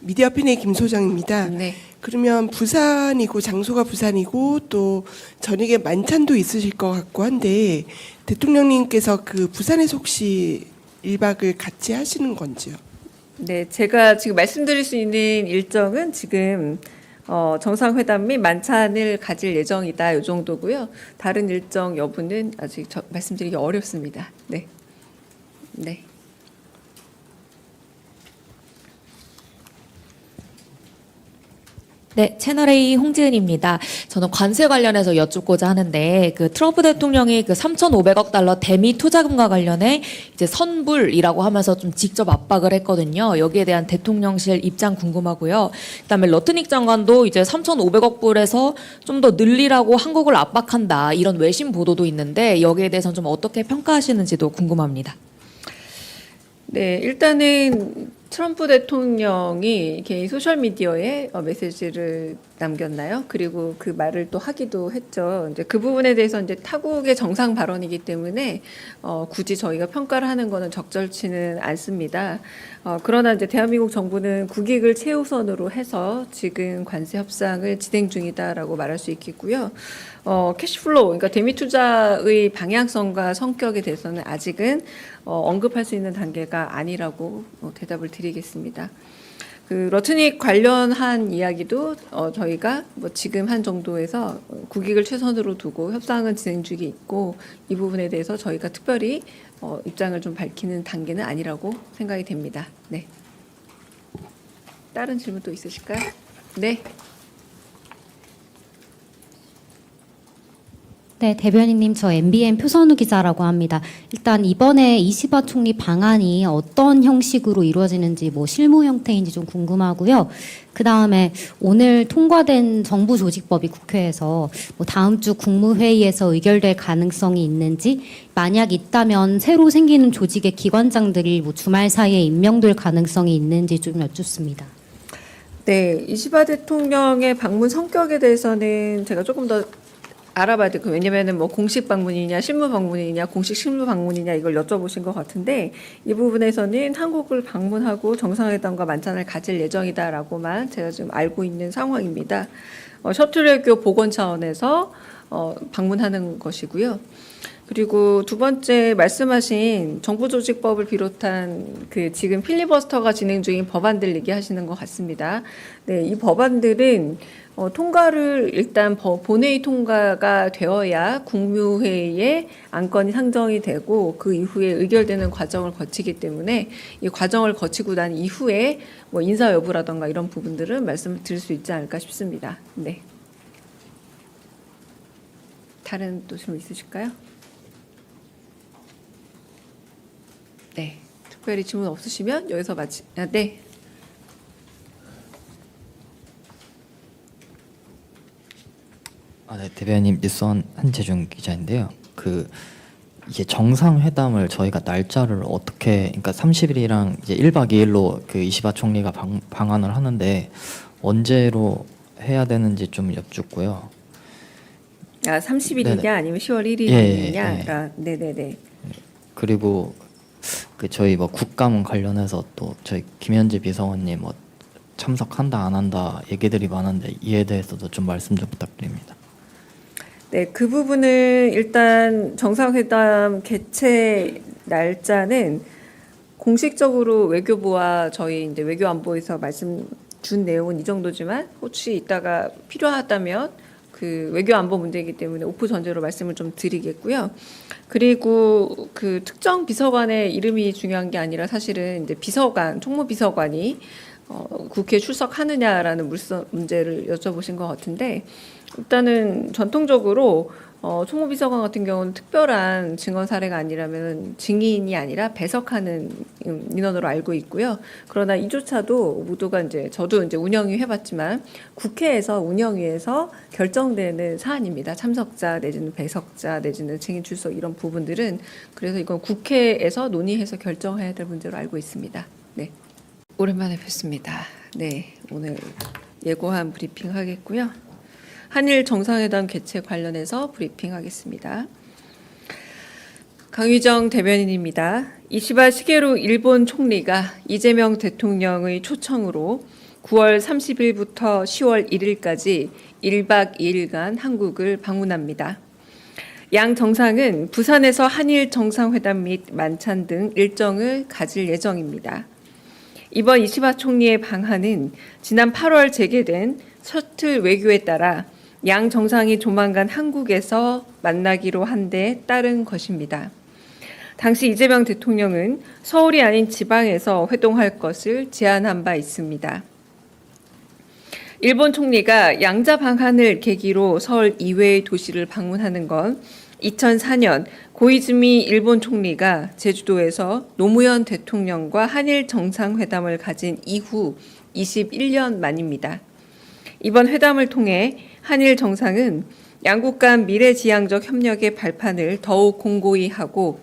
미디어핀의 김 소장입니다.
네.
그러면 부산이고 장소가 부산이고 또 저녁에 만찬도 있으실 것 같고 한데 대통령님께서 그 부산에서 혹시 1박을 같이 하시는 건지요?
네, 제가 지금 말씀드릴 수 있는 일정은 지금 정상회담 및 만찬을 가질 예정이다 이 정도고요. 다른 일정 여부는 아직 말씀드리기 어렵습니다. 네, 네.
네, 채널A 홍지은입니다. 저는 관세 관련해서 여쭙고자 하는데 그 트럼프 대통령이 그 3,500억 달러 대미 투자금과 관련해 이제 선불이라고 하면서 좀 직접 압박을 했거든요. 여기에 대한 대통령실 입장 궁금하고요. 그다음에 러트닉 장관도 이제 3,500억 불에서 좀 더 늘리라고 한국을 압박한다 이런 외신 보도도 있는데 여기에 대해서는 좀 어떻게 평가하시는지도 궁금합니다.
네, 일단은 트럼프 대통령이 개인 소셜 미디어에 메시지를 남겼나요? 그리고 그 말을 또 하기도 했죠. 이제 그 부분에 대해서 이제 타국의 정상 발언이기 때문에 굳이 저희가 평가를 하는 것은 적절치는 않습니다. 그러나 이제 대한민국 정부는 국익을 최우선으로 해서 지금 관세 협상을 진행 중이다라고 말할 수 있겠고요. 캐시플로우, 그러니까 대미 투자의 방향성과 성격에 대해서는 아직은 언급할 수 있는 단계가 아니라고 대답을 드리겠습니다. 그 러트닉 관련한 이야기도 저희가 뭐 지금 한 정도에서 국익을 최선으로 두고 협상은 진행 중에 있고 이 부분에 대해서 저희가 특별히 입장을 좀 밝히는 단계는 아니라고 생각이 됩니다. 네. 다른 질문 또 있으실까요? 네.
네, 대변인님, 저 MBN 표선우 기자라고 합니다. 일단 이번에 이시바 총리 방안이 어떤 형식으로 이루어지는지 뭐 실무 형태인지 좀 궁금하고요. 그 다음에 오늘 통과된 정부 조직법이 국회에서 뭐 다음 주 국무회의에서 의결될 가능성이 있는지, 만약 있다면 새로 생기는 조직의 기관장들이 뭐 주말 사이에 임명될 가능성이 있는지 좀 여쭙습니다.
네, 이시바 대통령의 방문 성격에 대해서는 제가 조금 더 알아봐야 될 거. 왜냐면은 뭐 공식 방문이냐 실무 방문이냐 공식 실무 방문이냐 이걸 여쭤보신 것 같은데 이 부분에서는 한국을 방문하고 정상회담과 만찬을 가질 예정이다라고만 제가 지금 알고 있는 상황입니다. 셔틀 외교 복원 차원에서 방문하는 것이고요. 그리고 두 번째 말씀하신 정부조직법을 비롯한 그 지금 필리버스터가 진행 중인 법안들 얘기하시는 것 같습니다. 네, 이 법안들은 통과를 일단 본회의 통과가 되어야 국무회의에 안건이 상정이 되고 그 이후에 의결되는 과정을 거치기 때문에 이 과정을 거치고 난 이후에 뭐 인사 여부라던가 이런 부분들은 말씀을 드릴 수 있지 않을까 싶습니다. 네. 다른 또 질문 있으실까요? 네. 특별히 질문 없으시면 여기서 네.
네, 대변인 뉴스원 한재중 기자인데요. 이게 정상회담을 저희가 날짜를 어떻게, 그러니까 30일이랑 이제 1박 2일로 그 이시바 총리가 방한을 하는데 언제로 해야 되는지 좀 여쭙고요.
30일이냐
네네.
아니면 10월 1일이냐?
예.
네네네.
그리고 저희 뭐 국감은 관련해서 또 저희 김현지 비서관님 뭐 참석한다 안 한다 얘기들이 많은데 이에 대해서도 좀 말씀 좀 부탁드립니다.
네, 그 부분은 일단 정상회담 개최 날짜는 공식적으로 외교부와 저희 이제 외교안보에서 말씀 준 내용은 이 정도지만 혹시 이따가 필요하다면 그 외교안보 문제이기 때문에 오프 전제로 말씀을 좀 드리겠고요. 그리고 그 특정 비서관의 이름이 중요한 게 아니라 사실은 이제 비서관, 총무비서관이 국회에 출석하느냐라는 문제를 여쭤보신 것 같은데 일단은 전통적으로 총무비서관 같은 경우는 특별한 증언 사례가 아니라면 증인이 아니라 배석하는 인원으로 알고 있고요. 그러나 이조차도 모두가 이제 저도 이제 운영위 해봤지만 국회에서 운영위에서 결정되는 사안입니다. 참석자 내지는 배석자 내지는 증인 출석 이런 부분들은 그래서 이건 국회에서 논의해서 결정해야 될 문제로 알고 있습니다. 네. 오랜만에 뵙습니다. 네, 오늘 예고한 브리핑 하겠고요. 한일 정상회담 개최 관련해서 브리핑하겠습니다. 강유정 대변인입니다. 이시바 시게루 일본 총리가 이재명 대통령의 초청으로 9월 30일부터 10월 1일까지 1박 2일간 한국을 방문합니다. 양 정상은 부산에서 한일 정상회담 및 만찬 등 일정을 가질 예정입니다. 이번 이시바 총리의 방한은 지난 8월 재개된 셔틀 외교에 따라 양 정상이 조만간 한국에서 만나기로 한 데 따른 것입니다. 당시 이재명 대통령은 서울이 아닌 지방에서 회동할 것을 제안한 바 있습니다. 일본 총리가 양자 방한을 계기로 서울 이외의 도시를 방문하는 건 2004년 고이즈미 일본 총리가 제주도에서 노무현 대통령과 한일 정상회담을 가진 이후 21년 만입니다. 이번 회담을 통해 한일 정상은 양국 간 미래지향적 협력의 발판을 더욱 공고히 하고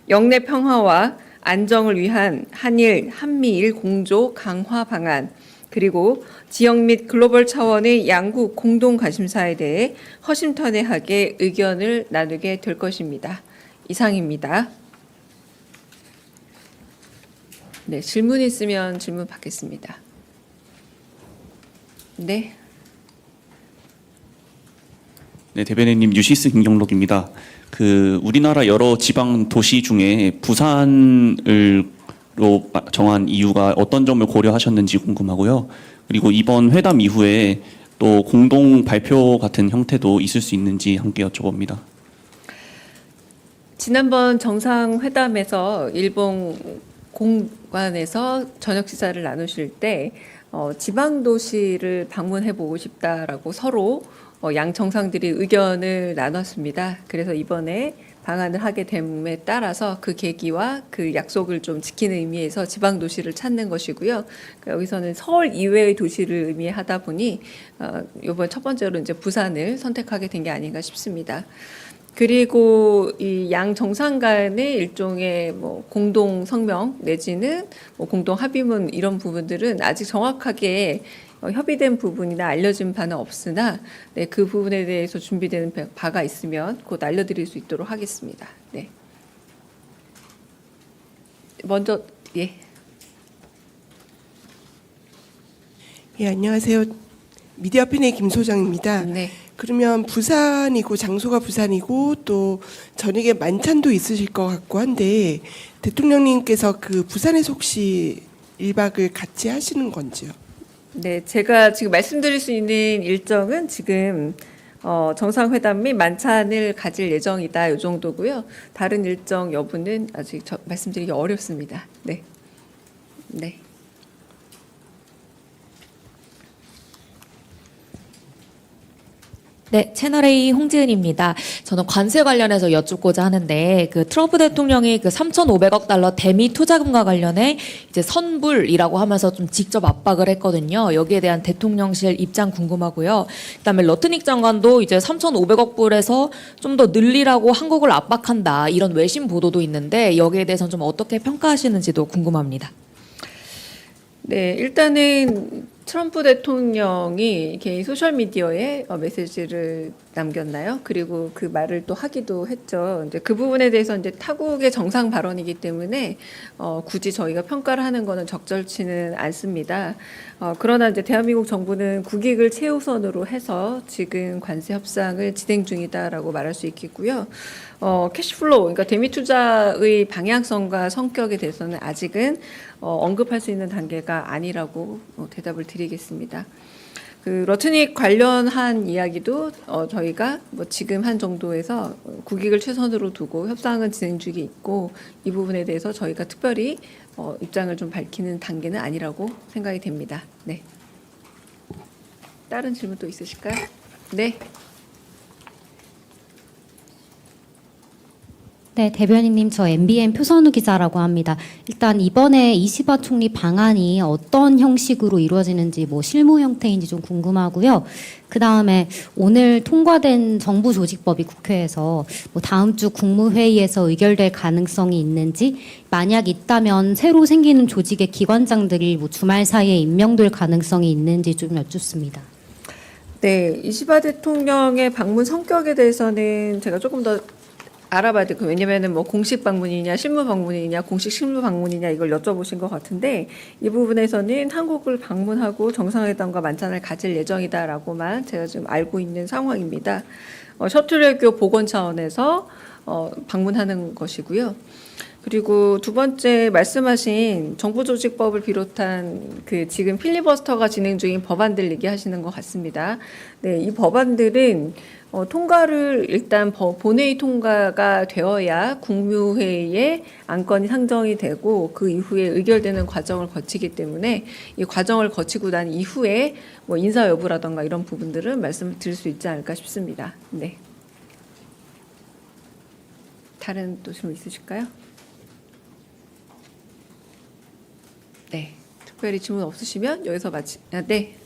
영내 평화와 안정을 위한 한일, 한미일 공조 강화 방안, 그리고 지역 및 글로벌 차원의 양국 공동 관심사에 대해 허심탄회하게 의견을 나누게 될 것입니다. 이상입니다. 네, 질문 있으면 질문 받겠습니다. 네.
네, 대변인님 유시스 김경록입니다. 우리나라 여러 지방 도시 중에 부산으로 정한 이유가 어떤 점을 고려하셨는지 궁금하고요. 그리고 이번 회담 이후에 또 공동 발표 같은 형태도 있을 수 있는지 함께 여쭤봅니다.
지난번 정상회담에서 일본 공관에서 저녁 식사를 나누실 때 지방 도시를 방문해 보고 싶다라고 서로 양 정상들이 의견을 나눴습니다. 그래서 이번에 방한을 하게 됨에 따라서 그 계기와 그 약속을 좀 지키는 의미에서 지방 도시를 찾는 것이고요. 여기서는 서울 이외의 도시를 의미하다 보니 이번 첫 번째로 이제 부산을 선택하게 된 게 아닌가 싶습니다. 그리고 이 양 정상 간의 일종의 뭐 공동 성명 내지는 뭐 공동 합의문 이런 부분들은 아직 정확하게 협의된 부분이나 알려진 바는 없으나 네, 그 부분에 대해서 준비되는 바가 있으면 곧 알려드릴 수 있도록 하겠습니다. 네. 먼저 예.
예, 안녕하세요. 미디어팬의 김소정입니다.
네.
그러면 부산이고 장소가 부산이고 또 저녁에 만찬도 있으실 것 같고 한데 대통령님께서 그 부산에서 혹시 1박을 같이 하시는 건지요?
네, 제가 지금 말씀드릴 수 있는 일정은 지금 정상회담 및 만찬을 가질 예정이다 이 정도고요. 다른 일정 여부는 아직 말씀드리기 어렵습니다. 네, 네.
네, 채널A 홍지은입니다. 저는 관세 관련해서 여쭙고자 하는데 그 트럼프 대통령이 그 3,500억 달러 대미 투자금과 관련해 이제 선불이라고 하면서 좀 직접 압박을 했거든요. 여기에 대한 대통령실 입장 궁금하고요. 그다음에 러트닉 장관도 이제 3,500억 불에서 좀 더 늘리라고 한국을 압박한다 이런 외신 보도도 있는데 여기에 대해서는 좀 어떻게 평가하시는지도 궁금합니다.
네, 일단은 트럼프 대통령이 개인 소셜 미디어에 메시지를 남겼나요? 그리고 그 말을 또 하기도 했죠. 이제 그 부분에 대해서 이제 타국의 정상 발언이기 때문에 굳이 저희가 평가를 하는 거는 적절치는 않습니다. 그러나 이제 대한민국 정부는 국익을 최우선으로 해서 지금 관세 협상을 진행 중이다라고 말할 수 있겠고요. 캐시플로우, 그러니까 대미 투자의 방향성과 성격에 대해서는 아직은 언급할 수 있는 단계가 아니라고 대답을 드리겠습니다. 그 러트닉 관련한 이야기도 저희가 뭐 지금 한 정도에서 국익을 최선으로 두고 협상은 진행 중에 있고 이 부분에 대해서 저희가 특별히 입장을 좀 밝히는 단계는 아니라고 생각이 됩니다. 네. 다른 질문 또 있으실까요? 네.
네, 대변인님, 저 MBN 표선우 기자라고 합니다. 일단 이번에 이시바 총리 방안이 어떤 형식으로 이루어지는지 뭐 실무 형태인지 좀 궁금하고요. 그 다음에 오늘 통과된 정부 조직법이 국회에서 뭐 다음 주 국무회의에서 의결될 가능성이 있는지, 만약 있다면 새로 생기는 조직의 기관장들이 뭐 주말 사이에 임명될 가능성이 있는지 좀 여쭙습니다.
네, 이시바 대통령의 방문 성격에 대해서는 제가 조금 더 알아봐야 되고, 왜냐면은 뭐 공식 방문이냐 실무 방문이냐 공식 실무 방문이냐 이걸 여쭤보신 것 같은데 이 부분에서는 한국을 방문하고 정상회담과 만찬을 가질 예정이다라고만 제가 지금 알고 있는 상황입니다. 셔틀 외교 복원 차원에서 방문하는 것이고요. 그리고 두 번째 말씀하신 정부조직법을 비롯한 그 지금 필리버스터가 진행 중인 법안들 얘기하시는 것 같습니다. 네, 이 법안들은 통과를 일단 본회의 통과가 되어야 국무회의에 안건이 상정이 되고 그 이후에 의결되는 과정을 거치기 때문에 이 과정을 거치고 난 이후에 뭐 인사 여부라던가 이런 부분들은 말씀을 드릴 수 있지 않을까 싶습니다. 네. 다른 또 질문 있으실까요? 네. 특별히 질문 없으시면 여기서 네.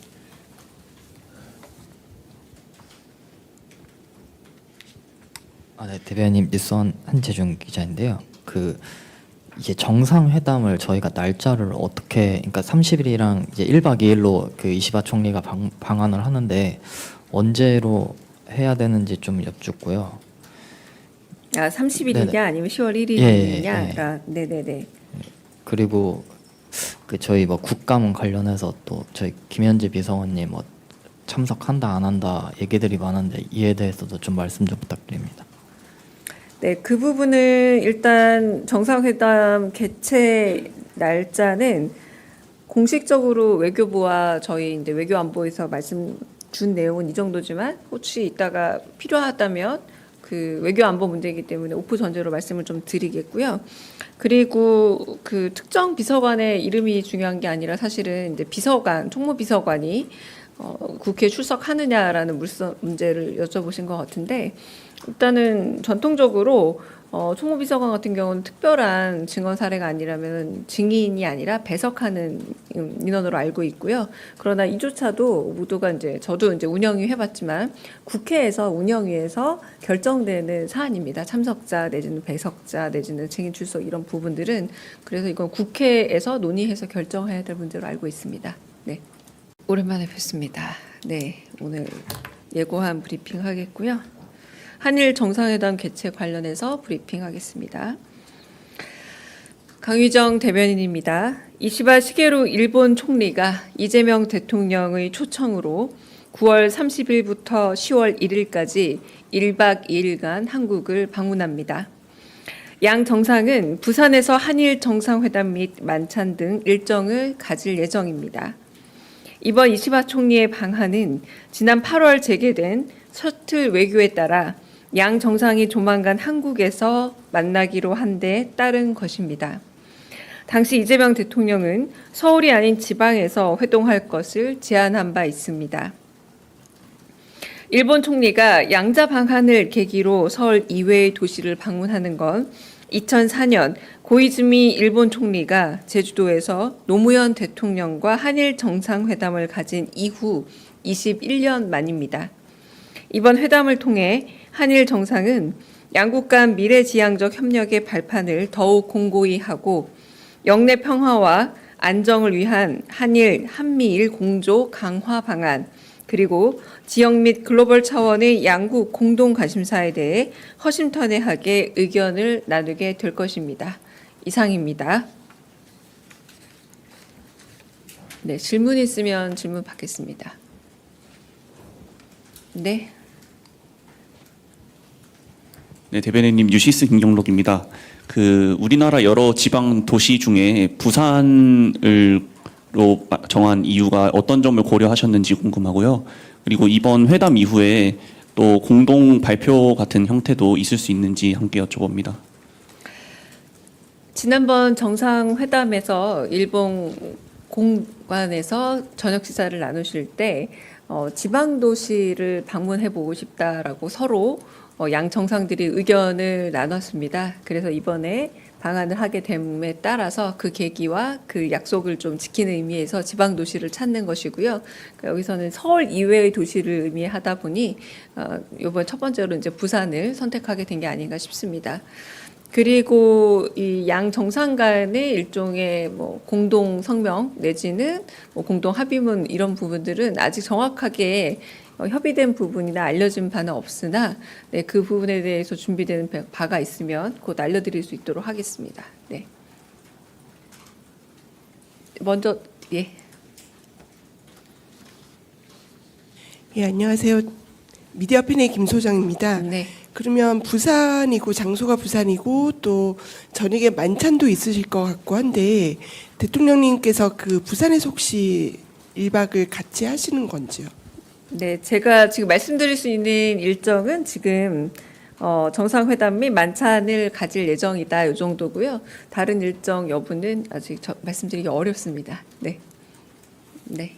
네, 대변인 뉴스원 한재중 기자인데요. 이제 정상회담을 저희가 날짜를 어떻게, 그러니까 30일이랑 이제 1박 2일로 그 이시바 총리가 방한을 하는데 언제로 해야 되는지 좀 여쭙고요.
아, 30일이냐
네네.
아니면 10월
예,
1일이냐? 네네네.
그리고 그 저희 뭐 국감 관련해서 또 저희 김현지 비서관님 뭐 참석한다 안 한다 얘기들이 많은데 이에 대해서도 좀 말씀 좀 부탁드립니다.
네, 그 부분을 일단 정상회담 개최 날짜는 공식적으로 외교부와 저희 이제 외교안보에서 말씀 준 내용은 이 정도지만 혹시 이따가 필요하다면 그 외교안보 문제이기 때문에 오프 전제로 말씀을 좀 드리겠고요. 그리고 그 특정 비서관의 이름이 중요한 게 아니라 사실은 이제 비서관, 총무비서관이 국회에 출석하느냐라는 문제를 여쭤보신 것 같은데 일단은 전통적으로 총무비서관 같은 경우는 특별한 증언 사례가 아니라면 증인이 아니라 배석하는 인원으로 알고 있고요. 그러나 이조차도 모두가 이제 저도 이제 운영위 해봤지만 국회에서 운영위에서 결정되는 사안입니다. 참석자 내지는 배석자 내지는 증인 출석 이런 부분들은 그래서 이건 국회에서 논의해서 결정해야 될 문제로 알고 있습니다. 네. 오랜만에 뵙습니다. 네, 오늘 예고한 브리핑 하겠고요. 한일 정상회담 개최 관련해서 브리핑하겠습니다. 강유정 대변인입니다. 이시바 시게루 일본 총리가 이재명 대통령의 초청으로 9월 30일부터 10월 1일까지 1박 2일간 한국을 방문합니다. 양 정상은 부산에서 한일 정상회담 및 만찬 등 일정을 가질 예정입니다. 이번 이시바 총리의 방한은 지난 8월 재개된 셔틀 외교에 따라 양 정상이 조만간 한국에서 만나기로 한 데 따른 것입니다. 당시 이재명 대통령은 서울이 아닌 지방에서 회동할 것을 제안한 바 있습니다. 일본 총리가 양자 방한을 계기로 서울 이외의 도시를 방문하는 건 2004년 고이즈미 일본 총리가 제주도에서 노무현 대통령과 한일 정상회담을 가진 이후 21년 만입니다. 이번 회담을 통해 한일 정상은 양국 간 미래지향적 협력의 발판을 더욱 공고히 하고 영내 평화와 안정을 위한 한일, 한미일 공조 강화 방안 그리고 지역 및 글로벌 차원의 양국 공동 관심사에 대해 허심탄회하게 의견을 나누게 될 것입니다. 이상입니다. 네, 질문 있으면 질문 받겠습니다. 네.
네, 대변인님 유시스 김경록입니다. 그 우리나라 여러 지방 도시 중에 부산으로 정한 이유가 어떤 점을 고려하셨는지 궁금하고요. 그리고 이번 회담 이후에 또 공동 발표 같은 형태도 있을 수 있는지 함께 여쭤봅니다.
지난번 정상회담에서 일본 공관에서 저녁 식사를 나누실 때 지방 도시를 방문해 보고 싶다라고 서로 양 정상들이 의견을 나눴습니다. 그래서 이번에 방한을 하게 됨에 따라서 그 계기와 그 약속을 좀 지키는 의미에서 지방 도시를 찾는 것이고요. 그러니까 여기서는 서울 이외의 도시를 의미하다 보니 이번 첫 번째로 이제 부산을 선택하게 된 게 아닌가 싶습니다. 그리고 이 양 정상 간의 일종의 뭐 공동 성명 내지는 뭐 공동 합의문 이런 부분들은 아직 정확하게 협의된 부분이나 알려진 바는 없으나 네, 그 부분에 대해서 준비되는 바가 있으면 곧 알려드릴 수 있도록 하겠습니다. 네. 먼저 예.
예, 안녕하세요. 미디어팬의 김소정입니다.
네.
그러면 부산이고 장소가 부산이고 또 저녁에 만찬도 있으실 것 같고 한데 대통령님께서 그 부산에서 혹시 1박을 같이 하시는 건지요?
네, 제가 지금 말씀드릴 수 있는 일정은 지금 정상회담 및 만찬을 가질 예정이다. 이 정도고요. 다른 일정 여부는 아직 말씀드리기 어렵습니다. 네. 네.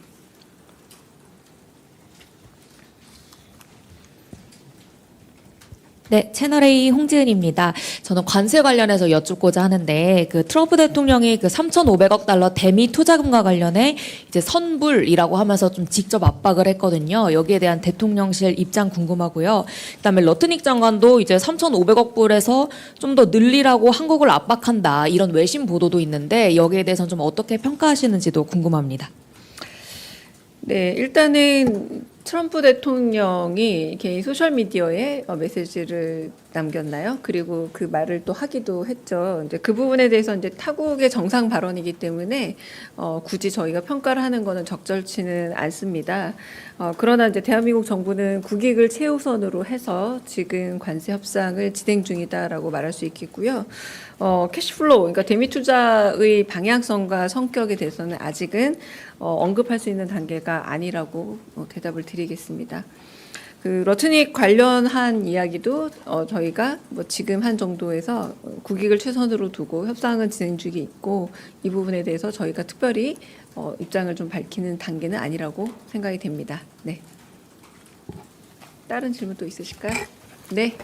네, 채널A 홍지은입니다. 저는 관세 관련해서 여쭙고자 하는데 그 트럼프 대통령이 그 3,500억 달러 대미 투자금과 관련해 이제 선불이라고 하면서 좀 직접 압박을 했거든요. 여기에 대한 대통령실 입장 궁금하고요. 그다음에 러트닉 장관도 이제 3,500억 불에서 좀 더 늘리라고 한국을 압박한다 이런 외신 보도도 있는데 여기에 대해서는 좀 어떻게 평가하시는지도 궁금합니다.
네, 일단은 트럼프 대통령이 개인 소셜 미디어에 메시지를 남겼나요? 그리고 그 말을 또 하기도 했죠. 이제 그 부분에 대해서 이제 타국의 정상 발언이기 때문에 굳이 저희가 평가를 하는 거는 적절치는 않습니다. 그러나 이제 대한민국 정부는 국익을 최우선으로 해서 지금 관세 협상을 진행 중이다라고 말할 수 있겠고요. 캐시플로우, 그러니까 대미 투자의 방향성과 성격에 대해서는 아직은 언급할 수 있는 단계가 아니라고 대답을 드리겠습니다. 그 러트닉 관련한 이야기도 저희가 뭐 지금 한 정도에서 국익을 최선으로 두고 협상은 진행 중에 있고 이 부분에 대해서 저희가 특별히 입장을 좀 밝히는 단계는 아니라고 생각이 됩니다. 네. 다른 질문 또 있으실까요? 네.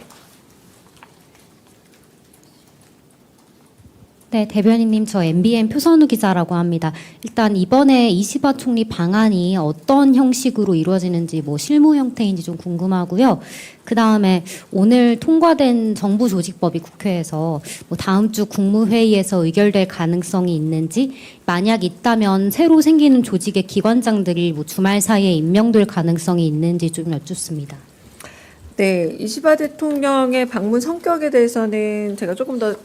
네, 대변인님, 저 MBN 표선우 기자라고 합니다. 일단 이번에 이시바 총리 방안이 어떤 형식으로 이루어지는지 뭐 실무 형태인지 좀 궁금하고요. 그 다음에 오늘 통과된 정부 조직법이 국회에서 뭐 다음 주 국무회의에서 의결될 가능성이 있는지, 만약 있다면 새로 생기는 조직의 기관장들이 뭐 주말 사이에 임명될 가능성이 있는지 좀 여쭙습니다.
네, 이시바 대통령의 방문 성격에 대해서는 제가 조금 더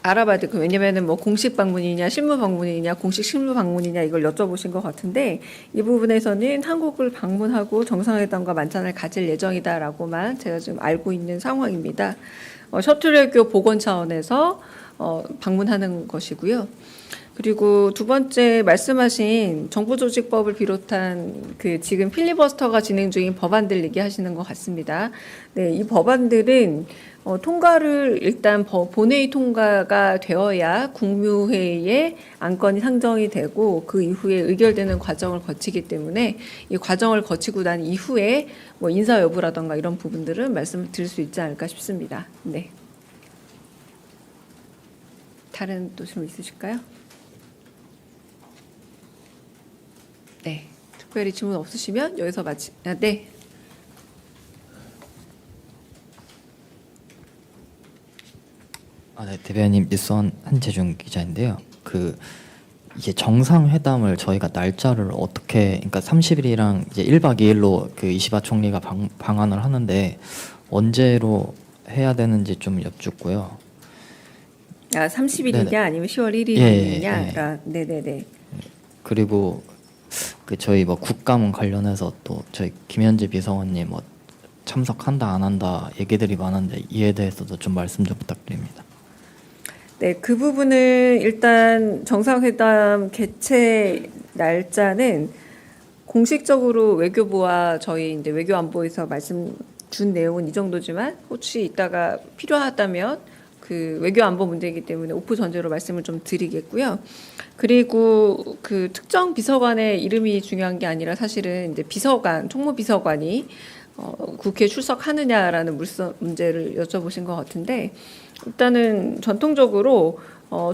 알아봐야 될 거예요. 왜냐면은 뭐 공식 방문이냐, 실무 방문이냐, 공식 실무 방문이냐 이걸 여쭤보신 것 같은데 이 부분에서는 한국을 방문하고 정상회담과 만찬을 가질 예정이다라고만 제가 좀 알고 있는 상황입니다. 셔틀 외교 복원 차원에서 방문하는 것이고요. 그리고 두 번째 말씀하신 정부조직법을 비롯한 그 지금 필리버스터가 진행 중인 법안들 얘기하시는 것 같습니다. 네, 이 법안들은 통과를 일단 본회의 통과가 되어야 국무회의에 안건이 상정이 되고 그 이후에 의결되는 과정을 거치기 때문에 이 과정을 거치고 난 이후에 뭐 인사 여부라던가 이런 부분들은 말씀을 드릴 수 있지 않을까 싶습니다. 네. 다른 또 질문 있으실까요? 네. 특별히 질문 없으시면 여기서 네.
네, 대변인 뉴스원 한재중 기자인데요. 그 이제 정상회담을 저희가 날짜를 어떻게, 그러니까 30일이랑 이제 1박 2일로 그 이시바 총리가 방한을 하는데 언제로 해야 되는지 좀 여쭙고요.
30일이냐
네네.
아니면 10월 1일이냐?
예.
네네네.
그리고 그 저희 뭐 국감원 관련해서 또 저희 김현지 비서관님 뭐 참석한다 안 한다 얘기들이 많은데 이에 대해서도 좀 말씀 좀 부탁드립니다.
네, 그 부분은 일단 정상회담 개최 날짜는 공식적으로 외교부와 저희 이제 외교안보에서 말씀 준 내용은 이 정도지만 혹시 이따가 필요하다면 그 외교안보 문제이기 때문에 오프 전제로 말씀을 좀 드리겠고요. 그리고 그 특정 비서관의 이름이 중요한 게 아니라 사실은 이제 비서관, 총무비서관이 국회에 출석하느냐라는 문제를 여쭤보신 것 같은데 일단은 전통적으로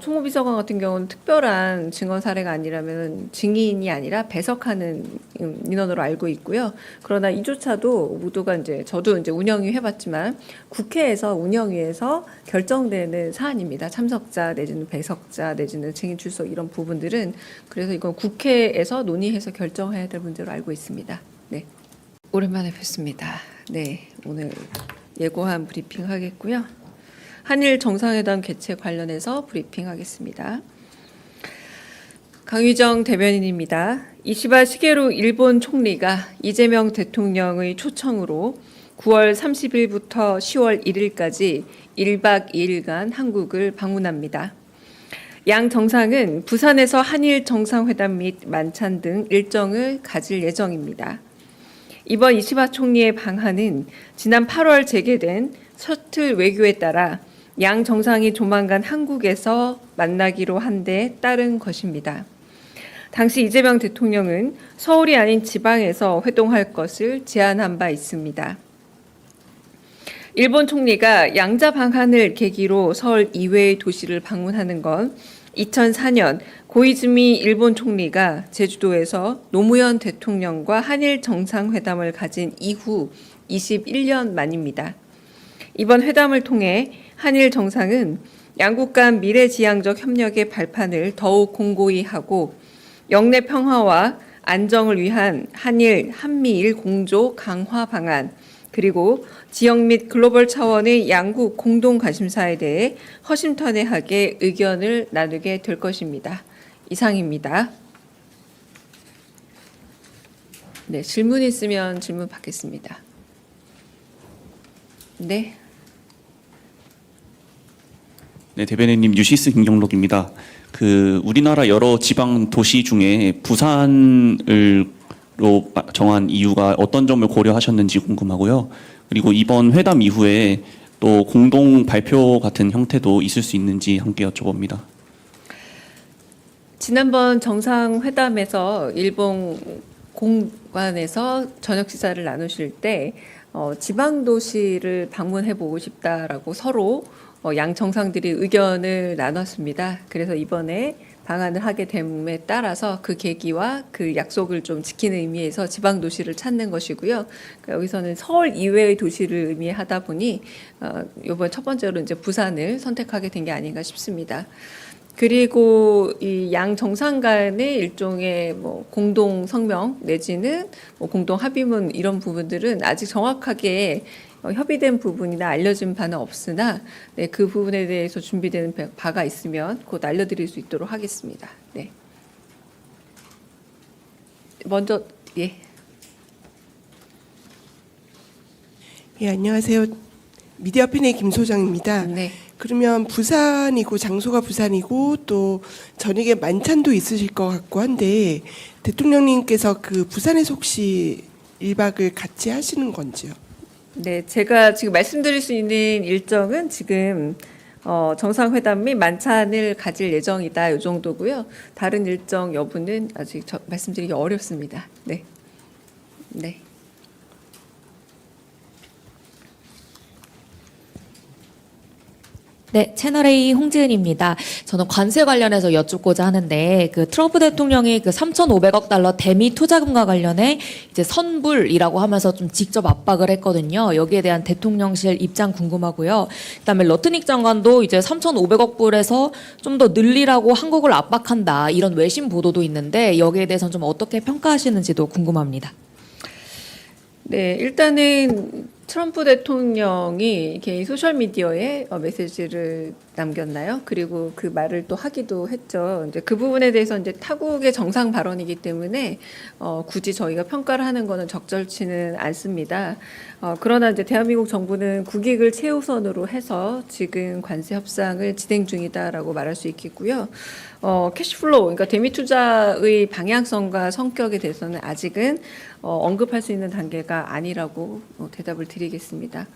총무비서관 같은 경우는 특별한 증언 사례가 아니라면 증인이 아니라 배석하는 인원으로 알고 있고요. 그러나 이조차도 모두가 이제 저도 이제 운영위 해봤지만 국회에서 운영위에서 결정되는 사안입니다. 참석자 내지는 배석자 내지는 증인 출석 이런 부분들은 그래서 이건 국회에서 논의해서 결정해야 될 문제로 알고 있습니다. 네, 오랜만에 뵙습니다. 네, 오늘 예고한 브리핑 하겠고요. 한일 정상회담 개최 관련해서 브리핑하겠습니다. 강유정 대변인입니다. 이시바 시게루 일본 총리가 이재명 대통령의 초청으로 9월 30일부터 10월 1일까지 1박 2일간 한국을 방문합니다. 양 정상은 부산에서 한일 정상회담 및 만찬 등 일정을 가질 예정입니다. 이번 이시바 총리의 방한은 지난 8월 재개된 셔틀 외교에 따라 양 정상이 조만간 한국에서 만나기로 한 데 따른 것입니다. 당시 이재명 대통령은 서울이 아닌 지방에서 회동할 것을 제안한 바 있습니다. 일본 총리가 양자 방한을 계기로 서울 이외의 도시를 방문하는 건 2004년 고이즈미 일본 총리가 제주도에서 노무현 대통령과 한일 정상회담을 가진 이후 21년 만입니다. 이번 회담을 통해 한일 정상은 양국 간 미래지향적 협력의 발판을 더욱 공고히 하고 영내 평화와 안정을 위한 한일, 한미일 공조 강화 방안, 그리고 지역 및 글로벌 차원의 양국 공동 관심사에 대해 허심탄회하게 의견을 나누게 될 것입니다. 이상입니다. 네, 질문 있으면 질문 받겠습니다. 네.
네, 대변인님 유시스 김경록입니다. 우리나라 여러 지방 도시 중에 부산으로 정한 이유가 어떤 점을 고려하셨는지 궁금하고요. 그리고 이번 회담 이후에 또 공동 발표 같은 형태도 있을 수 있는지 함께 여쭤봅니다.
지난번 정상회담에서 일본 공관에서 저녁 식사를 나누실 때 지방 도시를 방문해 보고 싶다라고 서로 양 정상들이 의견을 나눴습니다. 그래서 이번에 방한을 하게 됨에 따라서 그 계기와 그 약속을 좀 지키는 의미에서 지방 도시를 찾는 것이고요. 그러니까 여기서는 서울 이외의 도시를 의미하다 보니 이번 첫 번째로 이제 부산을 선택하게 된 게 아닌가 싶습니다. 그리고 이 양 정상 간의 일종의 뭐 공동 성명 내지는 뭐 공동 합의문 이런 부분들은 아직 정확하게 협의된 부분이나 알려진 바는 없으나 네, 그 부분에 대해서 준비되는 바가 있으면 곧 알려드릴 수 있도록 하겠습니다. 네. 먼저 예.
예, 안녕하세요. 미디어팬의 김 소장입니다.
네.
그러면 부산이고 장소가 부산이고 또 저녁에 만찬도 있으실 것 같고 한데 대통령님께서 그 부산에서 혹시 1박을 같이 하시는 건지요?
네, 제가 지금 말씀드릴 수 있는 일정은 지금 정상회담 및 만찬을 가질 예정이다 이 정도고요. 다른 일정 여부는 아직 말씀드리기 어렵습니다. 네, 네.
네, 채널A 홍지은입니다. 저는 관세 관련해서 여쭙고자 하는데 그 트럼프 대통령이 그 3,500억 달러 대미 투자금과 관련해 이제 선불이라고 하면서 좀 직접 압박을 했거든요. 여기에 대한 대통령실 입장 궁금하고요. 그다음에 러트닉 장관도 이제 3,500억 불에서 좀 더 늘리라고 한국을 압박한다 이런 외신 보도도 있는데 여기에 대해서는 좀 어떻게 평가하시는지도 궁금합니다.
네, 일단은 트럼프 대통령이 개인 소셜 미디어에 메시지를 남겼나요? 그리고 그 말을 또 하기도 했죠. 이제 그 부분에 대해서 이제 타국의 정상 발언이기 때문에 굳이 저희가 평가를 하는 거는 적절치는 않습니다. 그러나 이제 대한민국 정부는 국익을 최우선으로 해서 지금 관세 협상을 진행 중이다라고 말할 수 있겠고요. 캐시플로우, 그러니까 대미 투자의 방향성과 성격에 대해서는 아직은 언급할 수 있는 단계가 아니라고 대답을 드리겠습니다.